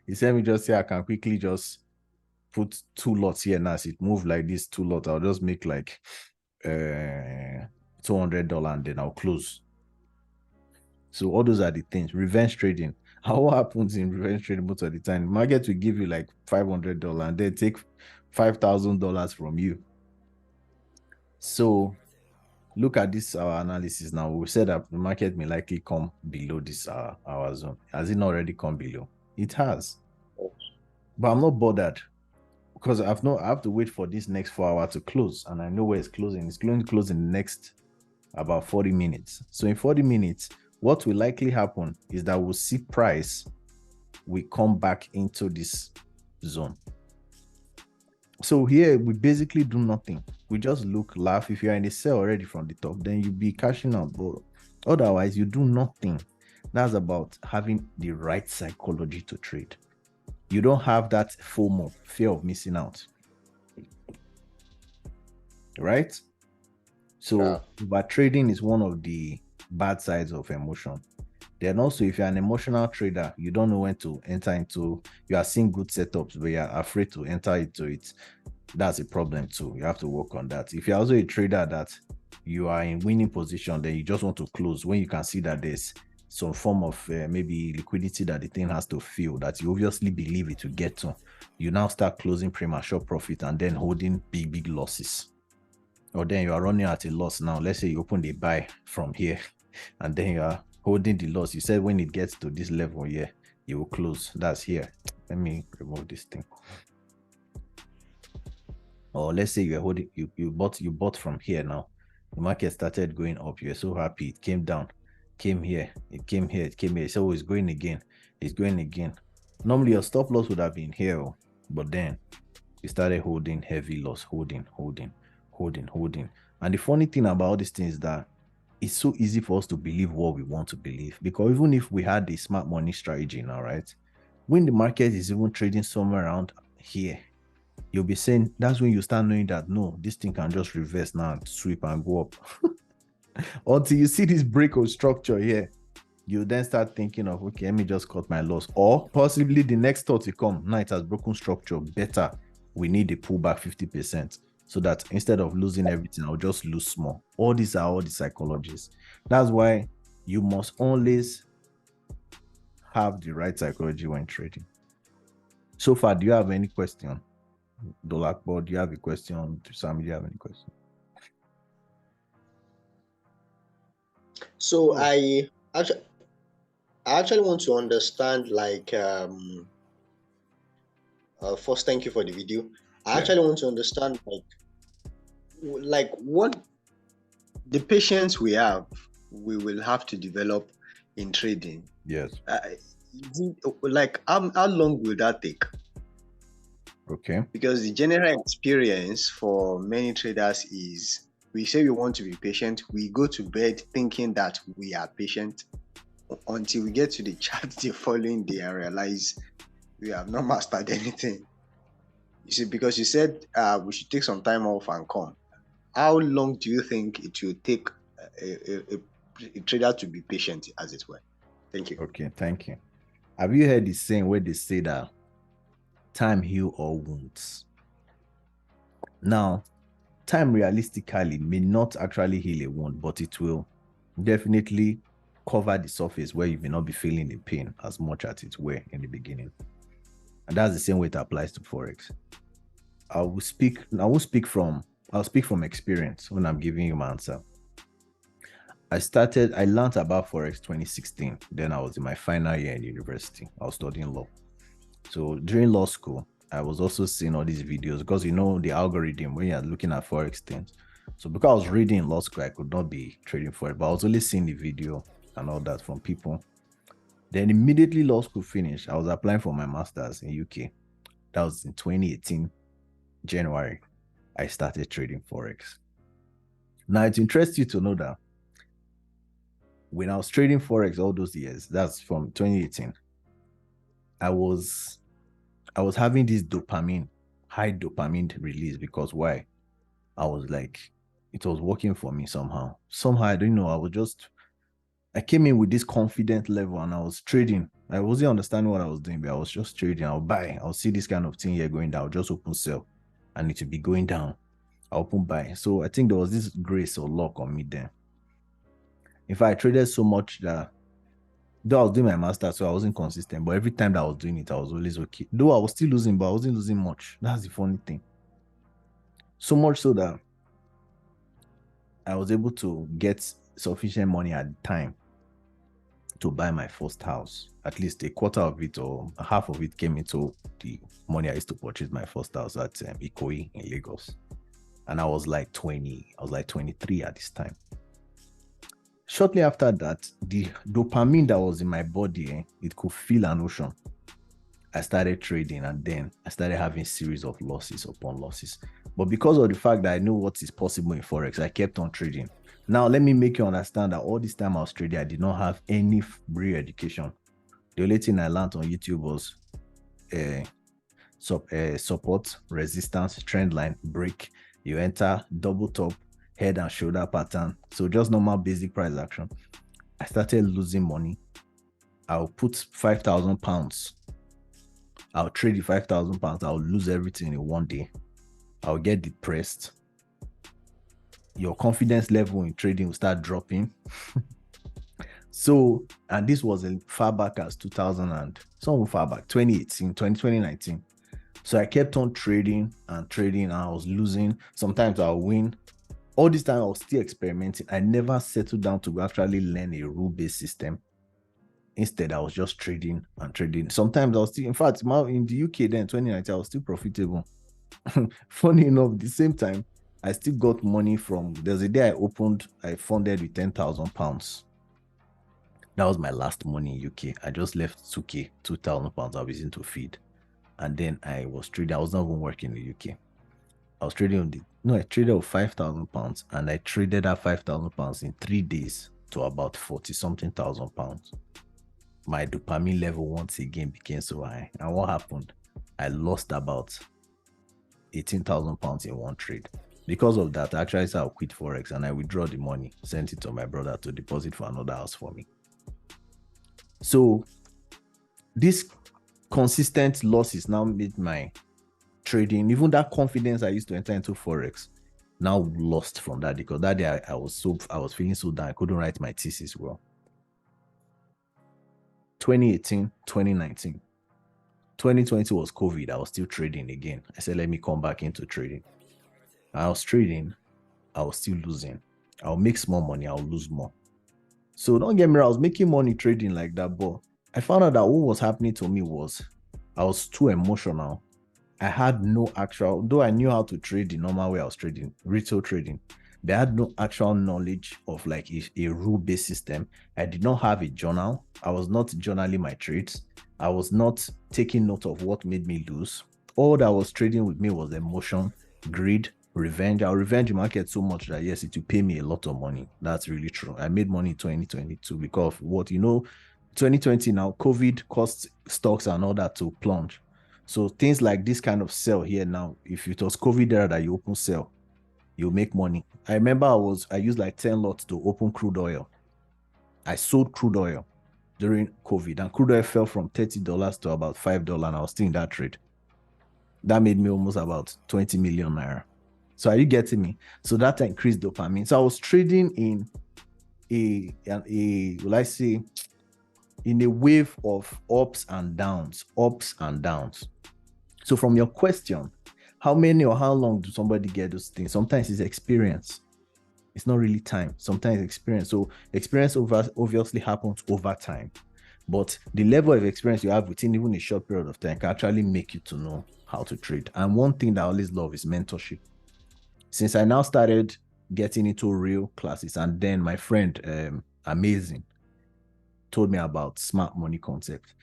You say, let me just say, I can quickly just put 2 lots here now. As it move like this, 2 lots, I'll just make like $200 and then I'll close. So all those are the things. Revenge trading. What happens in revenge trading most of the time? The market will give you like $500 and then take $5,000 from you. So look at this our analysis now. We said that the market may likely come below this our zone. Has it not already come below? It has. But I'm not bothered because I have to wait for this next 4 hours to close, and I know where it's closing. It's going to close in the next about 40 minutes. So in 40 minutes, what will likely happen is that we'll see price we come back into this zone. So here we basically do nothing. We just look, laugh. If you're in the sell already from the top, then you'll be cashing out. But otherwise, you do nothing. That's about having the right psychology to trade. You don't have that FOMO, fear of missing out. Right? So trading is one of the bad sides of emotion. Then also, if you're an emotional trader, you don't know when to enter into, you are seeing good setups, but you're afraid to enter into it. That's a problem too. You have to work on that. If you're also a trader that you are in winning position, then you just want to close when you can see that there's some form of maybe liquidity that the thing has to fill, that you obviously believe it will get to. You now start closing premature profit and then holding big losses. Or then you are running at a loss now. Let's say you open the buy from here and then you are holding the loss. You said when it gets to this level here, you will close. That's here. Let me remove this thing. Or let's say you're holding, you bought from here now. The market started going up. You're so happy. It came down, came here, it came here, it came here. So it's going again. It's going again. Normally your stop loss would have been here, but then you started holding heavy loss, holding. And the funny thing about all these things is that it's so easy for us to believe what we want to believe, because even if we had the smart money strategy now, right, when the market is even trading somewhere around here, you'll be saying, that's when you start knowing that no, this thing can just reverse now and sweep and go up. Until you see this break of structure here, you then start thinking of, okay, let me just cut my loss. Or possibly the next thought will come, now it has broken structure, better. We need a pullback 50%. So that instead of losing everything, I'll just lose small. All these are all the psychologies. That's why you must always have the right psychology when trading. So far, do you have any question? Dolakbo, do you have a question? Sam, do you have any question? So I actually want to understand, like, first, thank you for the video. I actually want to understand, like what the patience we will have to develop in trading. Yes. Like, how long will that take? Okay. Because the general experience for many traders is, we say we want to be patient, we go to bed thinking that we are patient, until we get to the chart the following day and realize we have not mastered anything. You see, because you said we should take some time off and come. How long do you think it will take a trader to be patient, as it were? Thank you. Okay, thank you. Have you heard the saying where they say that time heals all wounds? Now, time realistically may not actually heal a wound, but it will definitely cover the surface where you may not be feeling the pain as much as it were in the beginning. And that's the same way it applies to Forex. I'll speak from experience when I'm giving you my answer. I learned about Forex 2016. Then I was in my final year in university. I was studying law. So during law school, I was also seeing all these videos because you know the algorithm when you're looking at Forex things. So because I was reading in law school, I could not be trading for it, but I was only seeing the video and all that from people. Then immediately law school finished, I was applying for my master's in UK. That was in 2018, January. I started trading Forex. Now it interests you to know that when I was trading Forex all those years, that's from 2018, I was having this high dopamine release. Because why? I was like, it was working for me somehow. I don't know, I came in with this confident level and I was trading. I wasn't understanding what I was doing, but I was just trading. I'll see this kind of thing here going down, I'll just open sell, and it will be going down, I'll open buy. So I think there was this grace or luck on me then. In fact, I traded so much that, though I was doing my master, so I wasn't consistent, but every time that I was doing it, I was always okay. Though I was still losing, but I wasn't losing much. That's the funny thing. So much so that I was able to get sufficient money at the time to buy my first house. At least a quarter of it or half of it came into the money I used to purchase my first house at Ikoyi in Lagos. And I was like 23 at this time. Shortly after that, the dopamine that was in my body, it could feel an ocean. I started trading, and then I started having series of losses upon losses. But because of the fact that I knew what is possible in Forex, I kept on trading. Now, let me make you understand that all this time I was trading, I did not have any real education. The only thing I learned on YouTube was support, resistance, trend line, break. You enter, double top, head and shoulder pattern. So just normal basic price action. I started losing money. I'll put 5,000 pounds. I'll trade the 5,000 pounds. I'll lose everything in one day. I'll get depressed. Your confidence level in trading will start dropping. So, and this was as far back as 2018, 2019. So I kept on trading, and I was losing. Sometimes I'll win. All this time I was still experimenting. I never settled down to actually learn a rule-based system. Instead, I was just trading and trading. Sometimes I was still, in fact, in the UK then, 2019, I was still profitable. Funny enough, at the same time, I still got money from, there's a day I funded with 10,000 pounds. That was my last money in UK. I just left 2,000 pounds I was using to feed. And then I was trading. I was not even working in the UK. I was trading I traded with 5,000 pounds, and I traded that 5,000 pounds in 3 days to about 40-something thousand pounds. My dopamine level once again became so high. And what happened? I lost about 18,000 pounds in one trade. Because of that, I actually said I'll quit Forex and I withdraw the money, sent it to my brother to deposit for another house for me. So this consistent losses now made my trading, even that confidence I used to enter into Forex, now lost from that, because that day I was feeling so down. I couldn't write my thesis well. 2018, 2019. 2020 was COVID. I was still trading again. I said, let me come back into trading. I was trading. I was still losing. I'll make small money. I'll lose more. So don't get me wrong. I was making money trading like that, but I found out that what was happening to me was I was too emotional. I had no actual, though I knew how to trade the normal way I was trading, retail trading, but I had no actual knowledge of like a rule-based system. I did not have a journal. I was not journaling my trades. I was not taking note of what made me lose. All that was trading with me was emotion, greed, revenge. I'll revenge the market so much that yes, it will pay me a lot of money. That's really true. I made money in 2022 because of what, 2020 now, COVID caused stocks and all that to plunge. So things like this kind of sell here now, if it was COVID era that you open sell, you make money. I remember I used like 10 lots to open crude oil. I sold crude oil during COVID, and crude oil fell from $30 to about $5, and I was still in that trade. That made me almost about 20 million naira. So are you getting me? So that increased dopamine. So I was trading in in a wave of ups and downs. So from your question, how many or how long do somebody get those things? Sometimes it's experience. It's not really time. Sometimes experience. So experience obviously happens over time. But the level of experience you have within even a short period of time can actually make you to know how to trade. And one thing that I always love is mentorship. Since I now started getting into real classes, and then my friend, Amazing, told me about smart money concept.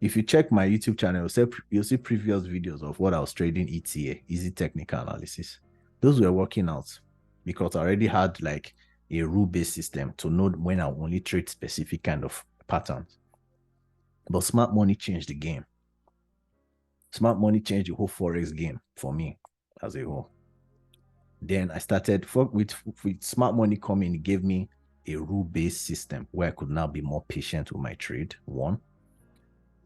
If you check my YouTube channel, you'll see previous videos of what I was trading ETA, easy technical analysis. Those were working out because I already had like a rule-based system to know when I only trade specific kind of patterns. But smart money changed the game. Smart money changed the whole Forex game for me as a whole. Then I started with smart money coming, it gave me a rule-based system where I could now be more patient with my trade. One,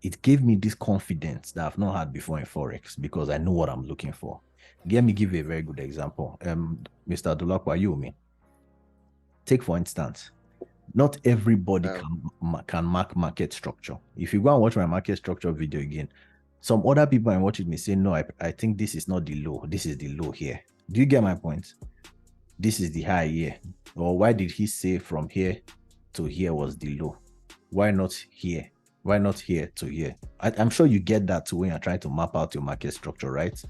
it gave me this confidence that I've not had before in Forex because I know what I'm looking for. Let me give you a very good example. Mr. Dolapo, you me. Take for instance, not everybody can mark market structure. If you go and watch my market structure video again, some other people are watching me say, no, I think this is not the low. This is the low here. Do you get my point? This is the high here. Or why did he say from here to here was the low? Why not here? Why not here to here? I'm sure you get that too when you're trying to map out your market structure, right?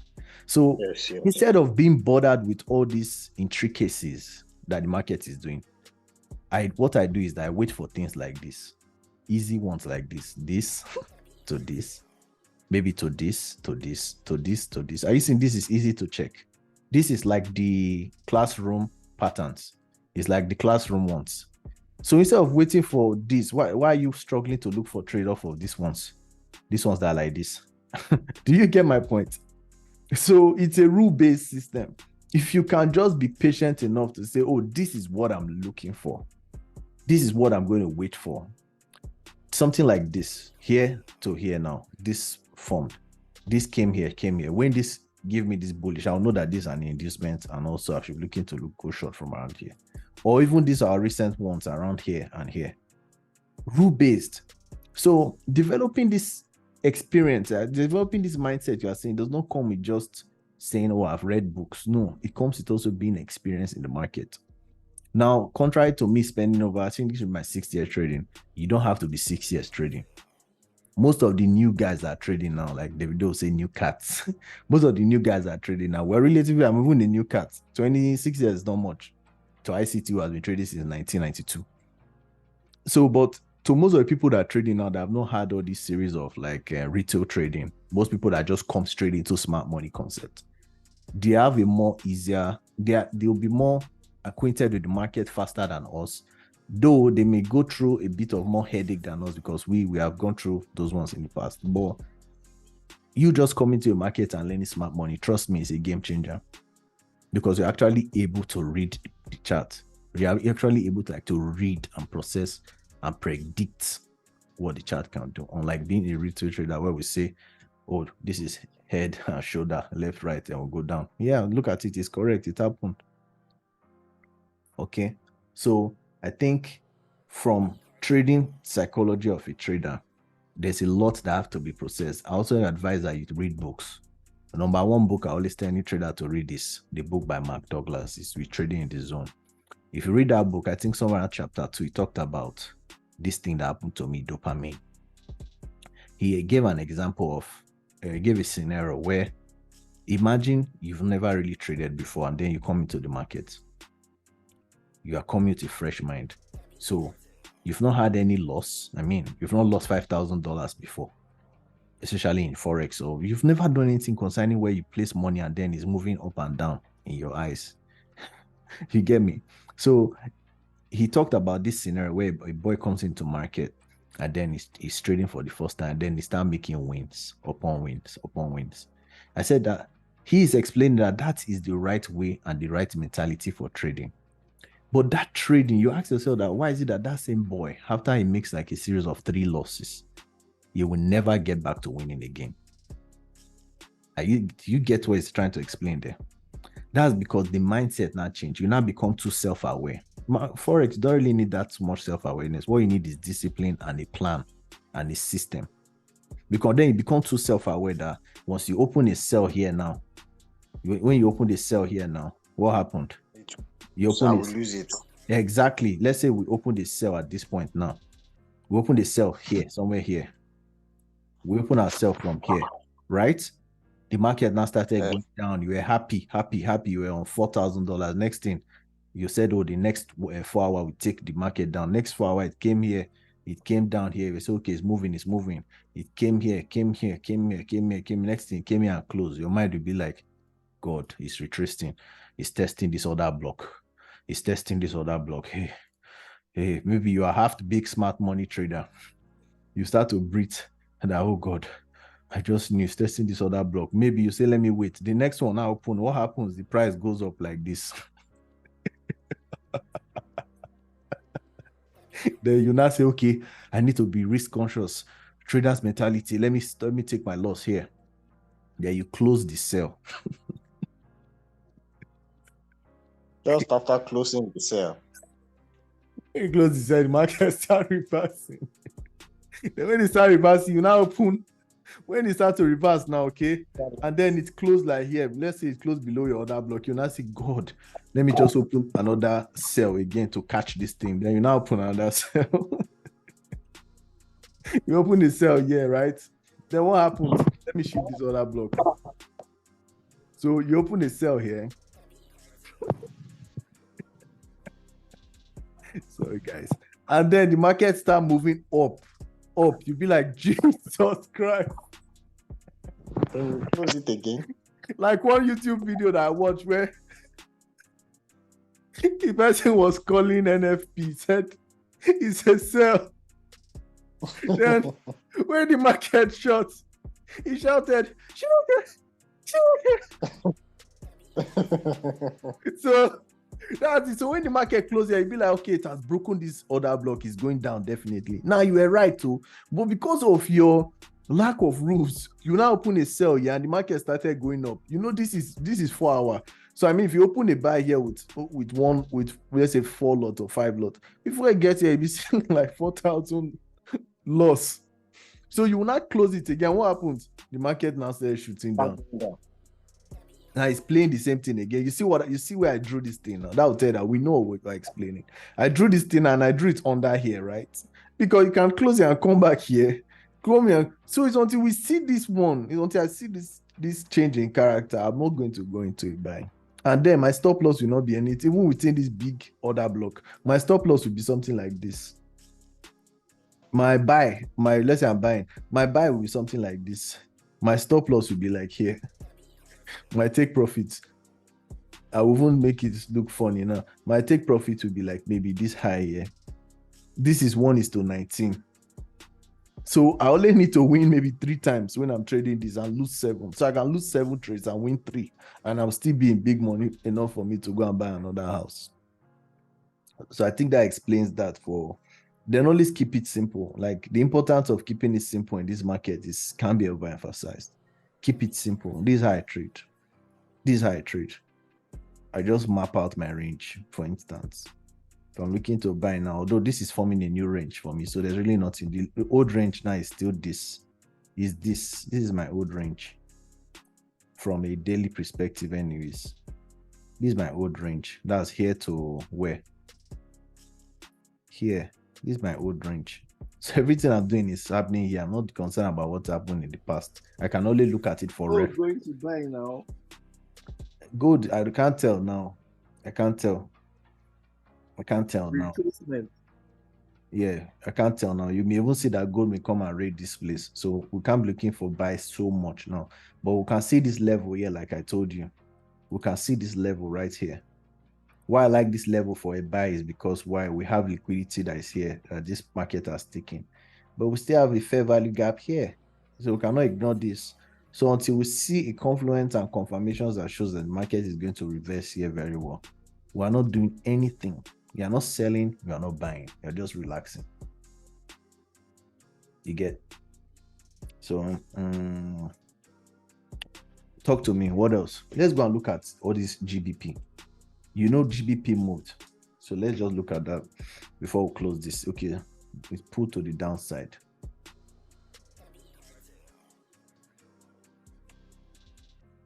So yes. Instead of being bothered with all these intricacies that the market is doing, what I do is that I wait for things like this. Easy ones like this to this, maybe to this, to this, to this, to this. Are you seeing this is easy to check? This is like the classroom patterns. It's like the classroom ones. So instead of waiting for this, why are you struggling to look for trade-off of these ones? These ones that are like this. Do you get my point? So it's a rule-based system. If you can just be patient enough to say, oh, this is what I'm looking for. This is what I'm going to wait for. Something like this, here to here now. This formed. This came here. When this give me this bullish, I'll know that this is an inducement, and also I should be looking to go short from around here. Or even these are recent ones around here and here. Rule-based. So developing this experience, developing this mindset you are saying does not come with just saying, oh, I've read books. No, it comes with also being experienced in the market. Now, contrary to me spending over, I think this is my 6 years trading. You don't have to be 6 years trading. Most of the new guys that are trading now, like David will say new cats. Most of the new guys that are trading now, we're relatively, I'm even the new cats. 26 years is not much. To ICT who has been trading since 1992. So, but to most of the people that are trading now, that have not had all this series of like retail trading, most people that just come straight into smart money concept, they have a more easier, they'll be more acquainted with the market faster than us, though they may go through a bit of more headache than us because we have gone through those ones in the past. But you just come into a market and learning smart money, trust me, it's a game changer. because you're actually able to read the chart. You're actually able to read and process and predict what the chart can do. Unlike being a retail trader where we say, oh, this is head and shoulder, left, right, and we'll go down. Yeah, look at it. It's correct. It happened. Okay. So I think from trading psychology of a trader, there's a lot that have to be processed. I also advise that you read books. The number one book I always tell any trader to read is the book by Mark Douglas. It's We Trading in the Zone. If you read that book, I think somewhere in chapter 2, he talked about this thing that happened to me, dopamine. He gave an example of, gave a scenario where imagine you've never really traded before and then you come into the market. You are coming with a fresh mind. So you've not had any loss. I mean, you've not lost $5,000 before, especially in Forex. So you've never done anything concerning where you place money and then it's moving up and down in your eyes. You get me? So he talked about this scenario where a boy comes into market and then he's trading for the first time. Then he starts making wins upon wins upon wins. I said that he is explaining that is the right way and the right mentality for trading. But that trading, you ask yourself that why is it that same boy, after he makes like a series of 3 losses, you will never get back to winning again? Do you get what he's trying to explain there? That's because the mindset now changed. You now become too self-aware. Forex don't really need that much self-awareness. What you need is discipline and a plan and a system. Because then you become too self-aware that once you open a cell here now, when you open the cell here now, what happened? You open so I will lose it. Exactly. Let's say we open the cell at this point now. We open the cell here, somewhere here. We open our cell from here, right? The market now started going down. You were happy. You were on $4,000. Next thing, you said, oh, the next 4 hours we take the market down. Next 4 hours, it came here. It came down here. We said, okay, it's moving. It came here. Next thing, it came here and closed. Your mind will be like, God, it's retracing. It's testing this other block. Hey, maybe you are half the big smart money trader. You start to breathe and oh God, I just knew it's testing this other block. Maybe you say, let me wait. The next one I open, what happens? The price goes up like this. Then you now say, okay, I need to be risk conscious. Trader's mentality. Let me take my loss here. Then you close the sell. Just after closing the sale. You close the sell, the market start reversing. Then when it start reversing, you now open. When it start to reverse now, okay, and then it closed like here. Let's say it closed below your other block. You now say, God, let me just open another cell again to catch this thing. Then you now open another cell. You open the cell here, right? Then what happens? Let me shoot this other block. So you open the cell here. Sorry, guys. And then the market start moving up. You be like, Jesus Christ. Close it again. Like one YouTube video that I watched where the person was calling NFP, said it's a sell. Then when the market shut, he shouted, So that's it. So when the market closes, you'll be like, okay, it has broken this other block, is going down definitely. Now you were right too, but because of your lack of rules, you now open a sell here and the market started going up. You know, this is 4 hours. So I mean, if you open a buy here with let's say 4 lot or 5 lot, before you get here, you'll be seeing like 4,000 loss. So you will not close it again. What happens? The market now starts shooting down. Now it's playing the same thing again. You see where I drew this thing now? That will tell you that we know what we're explaining. I drew this thing and I drew it under here, right? Because you can close it and come back here. Come here. So it's until we see this one, it's until I see this change in character, I'm not going to go into a buy. And then my stop loss will not be anything. Even within this big order block, my stop loss will be something like this. Let's say I'm buying, my buy will be something like this. My stop loss will be like here. My take profits, I won't make it look funny now. My take profit will be like maybe this high here. This is 1:19. So I only need to win maybe 3 times when I'm trading this and lose 7. So I can lose 7 trades and win 3, and I'll still be in big money enough for me to go and buy another house. So I think that explains that. For then, always keep it simple. Like, the importance of keeping it simple in this market can't be overemphasized. Keep it simple. This is how I trade. This is how I trade. I just map out my range, for instance. If I'm looking to buy now, although this is forming a new range for me, so there's really nothing. The old range now is still this. This is my old range from a daily perspective anyways. This is my old range. That's here to where? Here. This is my old range. So everything I'm doing is happening here. I'm not concerned about what happened in the past. I can only look at it for ref. Going to buy now. Good. I can't tell now. I can't tell now. Yeah, I can't tell now. You may even see that gold may come and raid this place. So we can't be looking for buy so much now. But we can see this level here, like I told you. We can see this level right here. Why I like this level for a buy is because we have liquidity that is here that this market has taken. But we still have a fair value gap here. So we cannot ignore this. So until we see a confluence and confirmations that shows that the market is going to reverse here very well, we are not doing anything. You are not selling, you are not buying. You're just relaxing. You get? So, talk to me. What else? Let's go and look at all this GBP. You know GBP moved. So let's just look at that before we close this. Okay, it's pulled to the downside.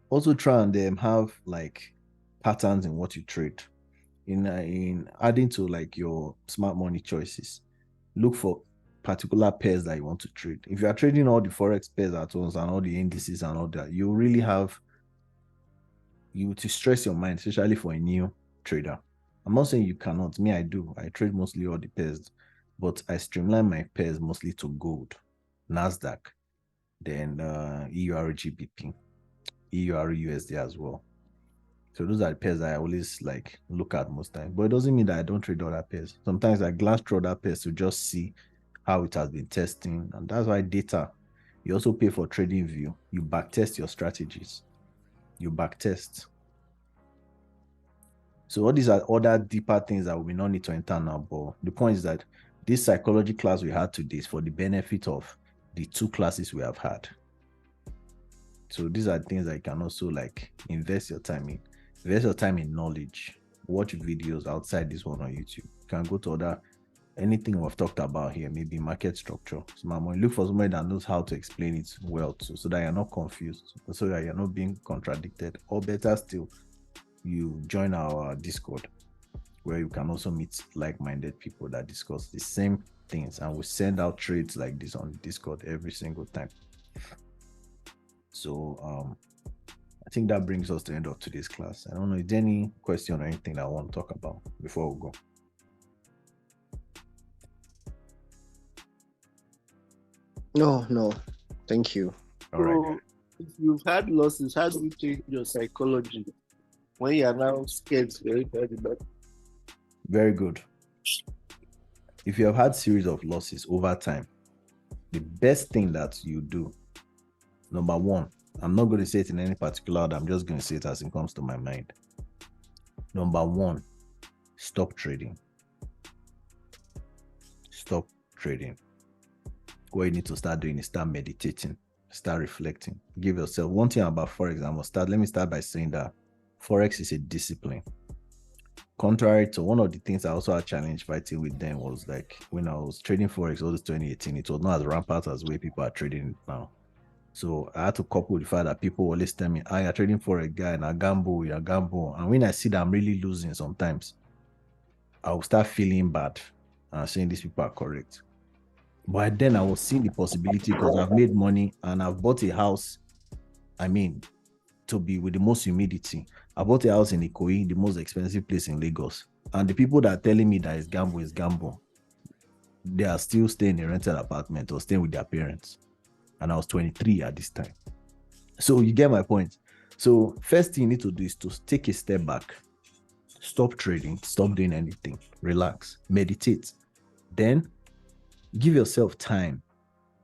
Also try and have like patterns in what you trade. In adding to like your smart money choices, look for particular pairs that you want to trade. If you are trading all the Forex pairs at once and all the indices and all that, you really have to stress your mind, especially for a new trader. I'm not saying you cannot. Me, I do. I trade mostly all the pairs, but I streamline my pairs mostly to gold, NASDAQ, then EUR GBP, EUR USD as well. So those are the pairs that I always like look at most times. But it doesn't mean that I don't trade other pairs. Sometimes I glance through other pairs to just see how it has been testing. And that's why data, you also pay for trading view. You backtest your strategies. You backtest. So all these are other deeper things that we not need to enter now. But the point is that this psychology class we had today is for the benefit of the 2 classes we have had. So these are things that you can also like invest your time in. Invest your time in knowledge. Watch videos outside this one on YouTube. You can go to anything we've talked about here, maybe market structure. Look for somebody that knows how to explain it well too, so that you're not confused, so that you're not being contradicted. Or better still, you join our Discord, where you can also meet like-minded people that discuss the same things, and we send out trades like this on Discord every single time. So I think that brings us to the end of today's class. I don't know, is there any question or anything that I want to talk about before we go? No. Thank you. All right. If you've had losses, how do you change your psychology when you are now scared? Very good. If you have had series of losses over time, the best thing that you do, number one, I'm not going to say it in any particular order, I'm just going to say it as it comes to my mind. Number one, stop trading. Stop trading. What you need to start doing is start meditating, start reflecting. Give yourself one thing about Forex. Let me start by saying that Forex is a discipline. Contrary to one of the things I also had challenge fighting with them was like when I was trading Forex all this 2018, it was not as rampant as the way people are trading it now. So I had to couple with the fact that people always tell me, you're trading for a guy and you're gamble. And when I see that I'm really losing sometimes, I will start feeling bad and saying these people are correct. But then I will see the possibility, because I've made money and I've bought a house, to be with the most humidity. I bought a house in Ikoyi, the most expensive place in Lagos. And the people that are telling me that it's gamble, they are still staying in a rented apartment or staying with their parents. And I was 23 at this time. So you get my point. So first thing you need to do is to take a step back. Stop trading. Stop doing anything. Relax. Meditate. Then give yourself time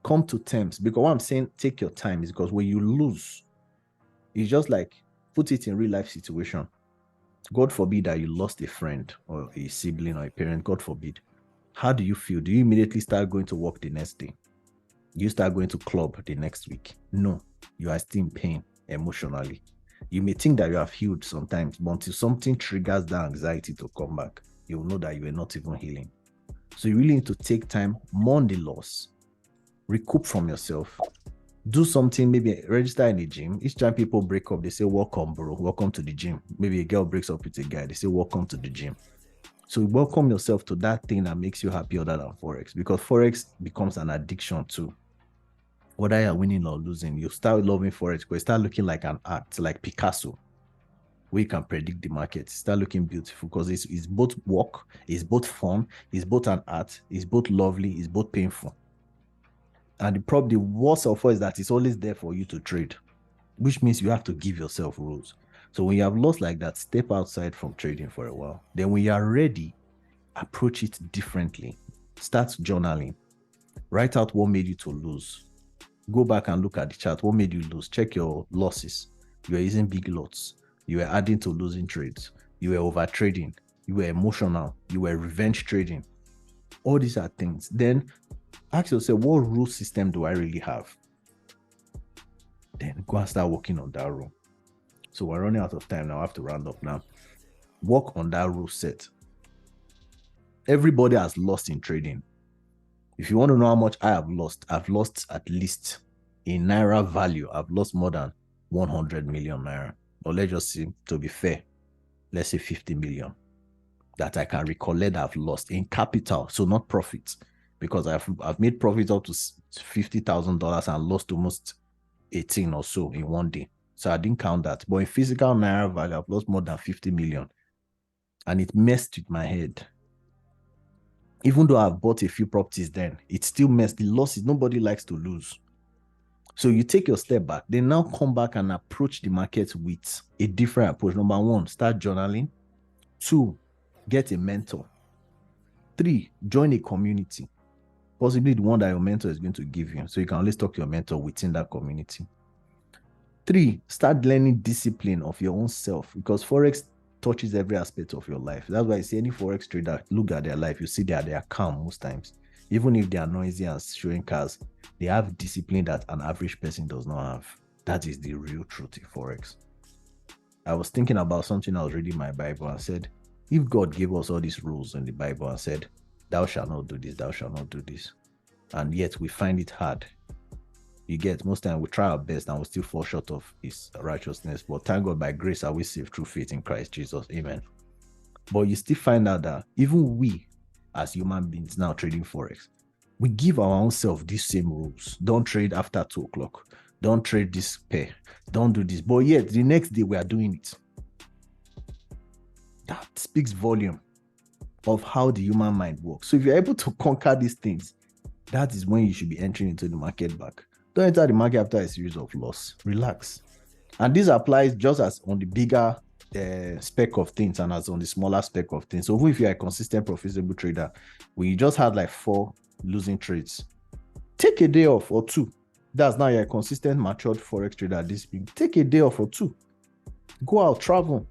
come to terms. Because what I'm saying, take your time, is because when you lose, it's just like, put it in real life situation. God forbid that you lost a friend or a sibling or a parent, God forbid. How do you feel? Do you immediately start going to work the next day? Do you start going to club the next week? No, you are still in pain emotionally. You may think that you have healed sometimes, but until something triggers that anxiety to come back, you will know that you are not even healing. So you really need to take time, mourn the loss, recoup from yourself, do something, maybe register in the gym. Each time people break up, they say, welcome, bro, welcome to the gym. Maybe a girl breaks up with a guy, they say, welcome to the gym. So welcome yourself to that thing that makes you happy other than Forex, because Forex becomes an addiction too. Whether you're winning or losing, you start loving Forex because you start looking like an art, like Picasso, where you can predict the market. Start looking beautiful because it's both work, it's both fun, it's both an art, it's both lovely, it's both painful. And the worst of all is that it's always there for you to trade, which means you have to give yourself rules. So when you have lost like that, step outside from trading for a while. Then when you are ready, approach it differently. Start journaling. Write out what made you to lose. Go back and look at the chart. What made you lose? Check your losses. You were using big lots. You were adding to losing trades. You were over trading. You were emotional. You were revenge trading. All these are things. Then ask yourself, what rule system do I really have? Then go and start working on that rule. So we're running out of time now. I have to round up now. Work on that rule set. Everybody has lost in trading. If you want to know how much I have lost, I've lost at least in Naira value. I've lost more than 100 million Naira. Or let's just say, to be fair, let's say 50 million that I can recollect I've lost in capital. So not profits, because I've made profits up to $50,000 and lost almost 18 or so in one day. So I didn't count that. But in physical Naira value, I've lost more than 50 million. And it messed with my head. Even though I've bought a few properties then, it still messed. The losses, nobody likes to lose. So you take your step back, then now come back and approach the market with a different approach. Number one, start journaling. 2, get a mentor. 3, join a community. Possibly the one that your mentor is going to give you. So you can always talk to your mentor within that community. 3, start learning discipline of your own self, because Forex touches every aspect of your life. That's why I see any Forex trader, look at their life, you see that they are calm most times. Even if they are noisy and showing cars, they have discipline that an average person does not have. That is the real truth in Forex. I was thinking about something. I was reading my Bible and said, if God gave us all these rules in the Bible and said, thou shalt not do this, thou shalt not do this, and yet we find it hard. You get, most time we try our best and we still fall short of his righteousness. But thank God, by grace are we saved through faith in Christ Jesus. Amen. But you still find out that even we, as human beings now trading Forex, we give our own self these same rules. Don't trade after 2 o'clock. Don't trade this pair. Don't do this. But yet, the next day we are doing it. That speaks volume of how the human mind works. So if you're able to conquer these things, that is when you should be entering into the market back. Don't enter the market after a series of loss. Relax. And this applies just as on the bigger spec of things and as on the smaller spec of things. So even if you're a consistent, profitable trader, when you just had like 4 losing trades, take a day off or 2. That's now you're a consistent, matured Forex trader at this point. Take a day off or 2. Go out, travel,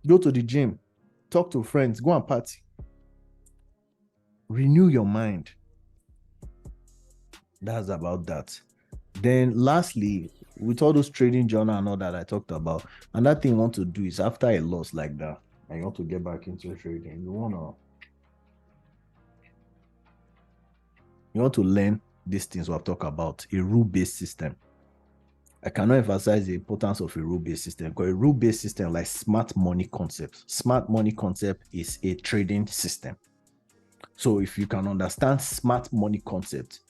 go to the gym, talk to friends, go and party. Renew your mind. That's about that. Then lastly, with all those trading journal and all that I talked about, another thing you want to do is after a loss like that, and you want to get back into trading, you want to learn these things we've talked about, a rule-based system. I cannot emphasize the importance of a rule-based system, because a rule-based system like smart money concept. Smart money concept is a trading system. So if you can understand smart money concept,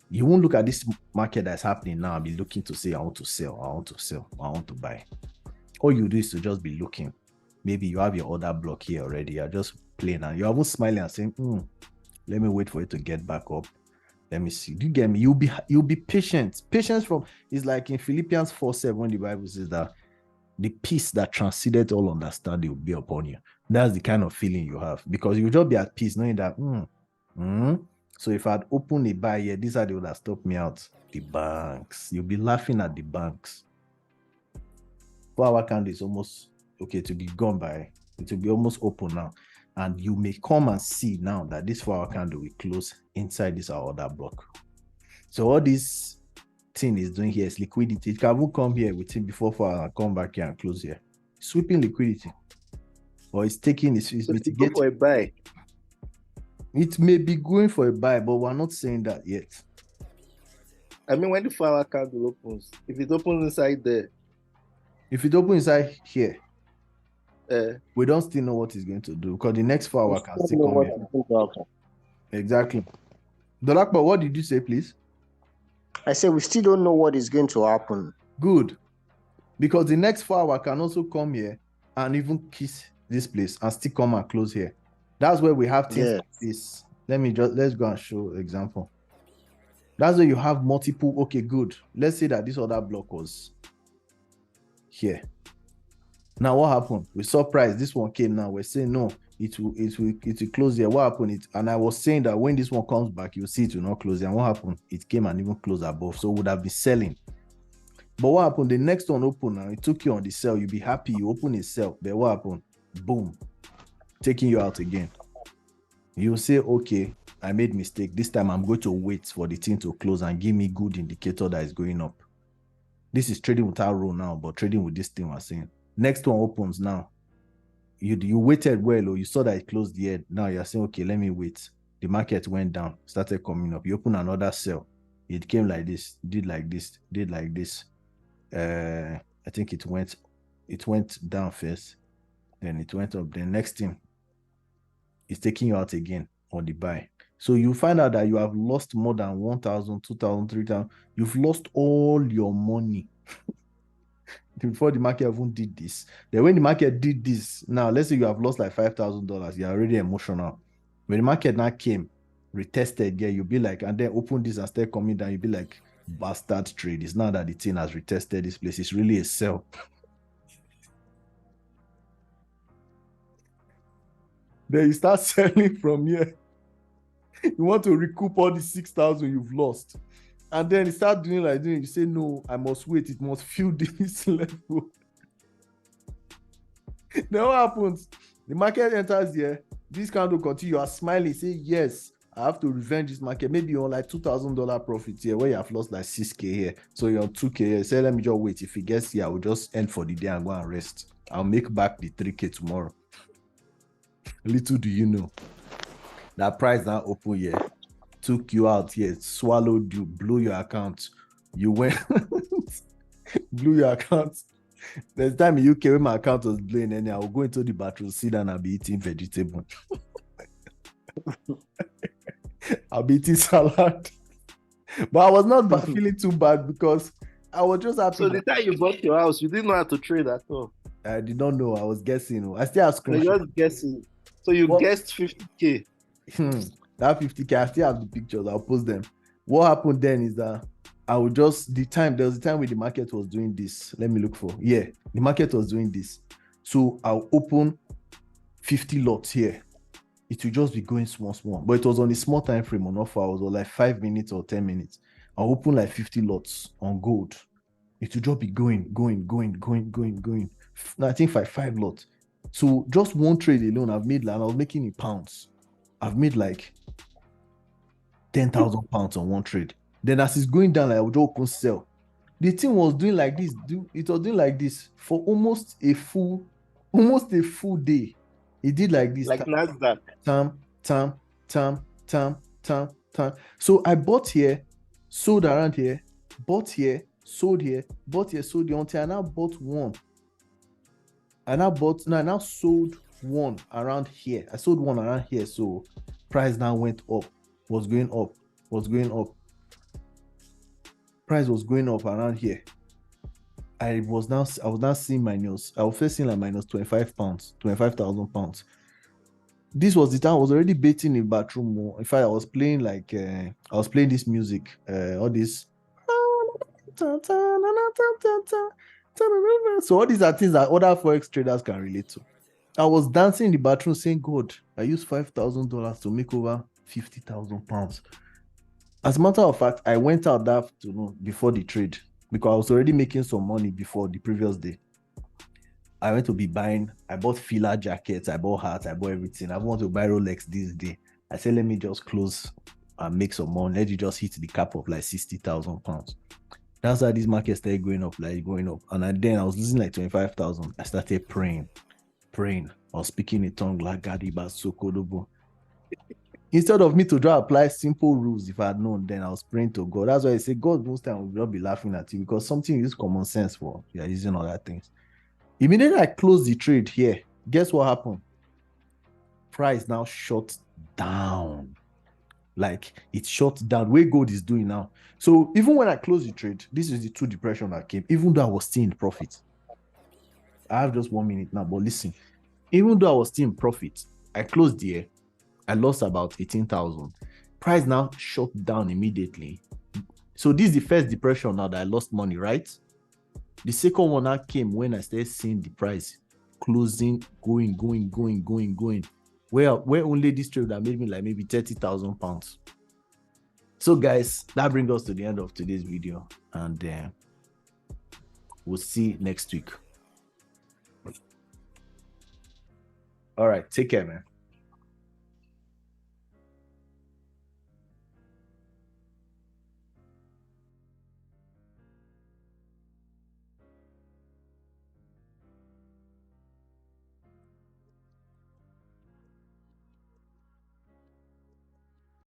you won't look at this market that's happening now and be looking to say, I want to sell, I want to sell, I want to buy. All you do is to just be looking. Maybe you have your order block here already. You're just playing and you're almost smiling and saying, let me wait for it to get back up. Let me see. Do you get me? You'll be patient. Patience is like in Philippians 4:7 when the Bible says that the peace that transcended all understanding will be upon you. That's the kind of feeling you have, because you'll just be at peace knowing that So if I'd opened a buy here, these are they would have stopped me out. The banks. You'll be laughing at the banks. 4-hour candle is almost okay to be gone by. It will be almost open now. And you may come and see now that this 4-hour candle will close inside this our order block. So all this thing is doing here is liquidity. It can come here within before 4 hours and come back here and close here. Sweeping liquidity. Or it's taking it's mitigating for a buy. It may be going for a buy, but we're not saying that yet. I mean, when the 4-hour candle opens, if it opens inside there, if it opens inside here, we don't still know what it's going to do because the next 4 hour can still come here. Exactly. Dolakba, what did you say, please? I said we still don't know what is going to happen. Good. Because the next 4 hour can also come here and even kiss this place and still come and close here. That's where we have things like this. Let's go and show example. That's where you have multiple. Okay, good. Let's say that this other block was here. Now what happened? We saw price. This one came now. We're saying no, it will close here. What happened? And I was saying that when this one comes back, you'll see it will not close here. And what happened? It came and even closed above. So it would have been selling. But what happened? The next one open now. It took you on the sell. You'll be happy. You open a sell. But what happened? Boom. Taking you out again. You'll say, okay, I made mistake. This time I'm going to wait for the thing to close and give me good indicator that is going up. This is trading without row now, but trading with this thing we're saying. Next one opens now. You waited well, or you saw that it closed the head. Now you're saying, okay, let me wait. The market went down, started coming up. You open another sell. It came like this, did like this, did like this. I think it went down first, then it went up. The next thing is taking you out again on the buy. So you find out that you have lost more than 1,000, 2,000, 3,000. You've lost all your money before the market even did this. Then when the market did this, now let's say you have lost like $5,000, you're already emotional. When the market now came, retested, yeah, you'll be like, and then open this and start coming down, you'll be like, bastard trade. It's not that the thing has retested this place, it's really a sell. Then you start selling from here. You want to recoup all the 6,000 you've lost. And then you start doing like doing, you say, no, I must wait. It must fill this level. Then what happens? The market enters here. This candle continue. You are smiling. Say, yes, I have to revenge this market. Maybe you're on like $2,000 profit here where you have lost like 6K here. So you're on 2K here. Say, let me just wait. If it gets here, I will just end for the day and go and rest. I'll make back the 3K tomorrow. Little do you know that price now open here, took you out here, swallowed you, blew your account. You went, blew your account. There's time in UK when my account was blowing, and I will go into the bathroom, sit down, and be eating vegetable. I'll be eating salad. But I was not feeling too bad because I was just happy. So the time you bought your house, you didn't know how to trade at all. I did not know. I was guessing. I still have screenshots. You're just guessing. So you guessed 50K. That 50K, I still have the pictures. I'll post them. What happened then is that I would just, there was a time when the market was doing this. Let me look for, the market was doing this. So I'll open 50 lots here. It will just be going small. But it was on a small time frame, on not 4 hours, or like 5 minutes or 10 minutes. I'll open like 50 lots on gold. It will just be going. I think 5 lots. So just one trade alone, I've made, and I was making in pounds. I've made like 10,000 pounds on one trade. Then as it's going down, I would just open sell. The thing was doing like this. It was doing like this for almost a full day. It did like this. Like Nasdaq. Tam. So I bought here, sold around here, bought here, sold here, bought here, sold here, until I now bought one. I now sold one around here. I sold one around here. So price now went up, was going up. Price was going up around here. I was now seeing minus. I was first seeing like minus 25,000 pounds. This was the time I was already baiting in bathroom more. In fact, I was playing like this music, all this. So all these are things that other Forex traders can relate to. I was dancing in the bathroom saying, God, I used $5,000 to make over £50,000. As a matter of fact, I went out that afternoon before the trade because I was already making some money before the previous day. I went to be buying. I bought filler jackets, I bought hats, I bought everything. I want to buy Rolex this day. I said, let me just close and make some money. Let you just hit the cap of like £60,000. That's how this market started going up, like going up. And then I was losing like 25,000. I started praying. I was speaking in tongue like Gadiba Sokodobo. Instead of me to try to apply simple rules, if I had known, then I was praying to God. That's why I say God most time will not be laughing at you because something you use common sense for. You are using other things. Immediately I closed the trade here. Guess what happened? Price now shut down. Like it shut down. Where gold is doing now. So even when I closed the trade, this is the true depression that came. Even though I was still in profit. I have just 1 minute now, but listen. Even though I was still in profit, I closed the year. I lost about 18,000. Price now shut down immediately. So this is the first depression now that I lost money, right? The second one now came when I started seeing the price closing, going. Where only this trade that made me like maybe £30,000. So guys, that brings us to the end of today's video, and we'll see next week. All right, take care, man.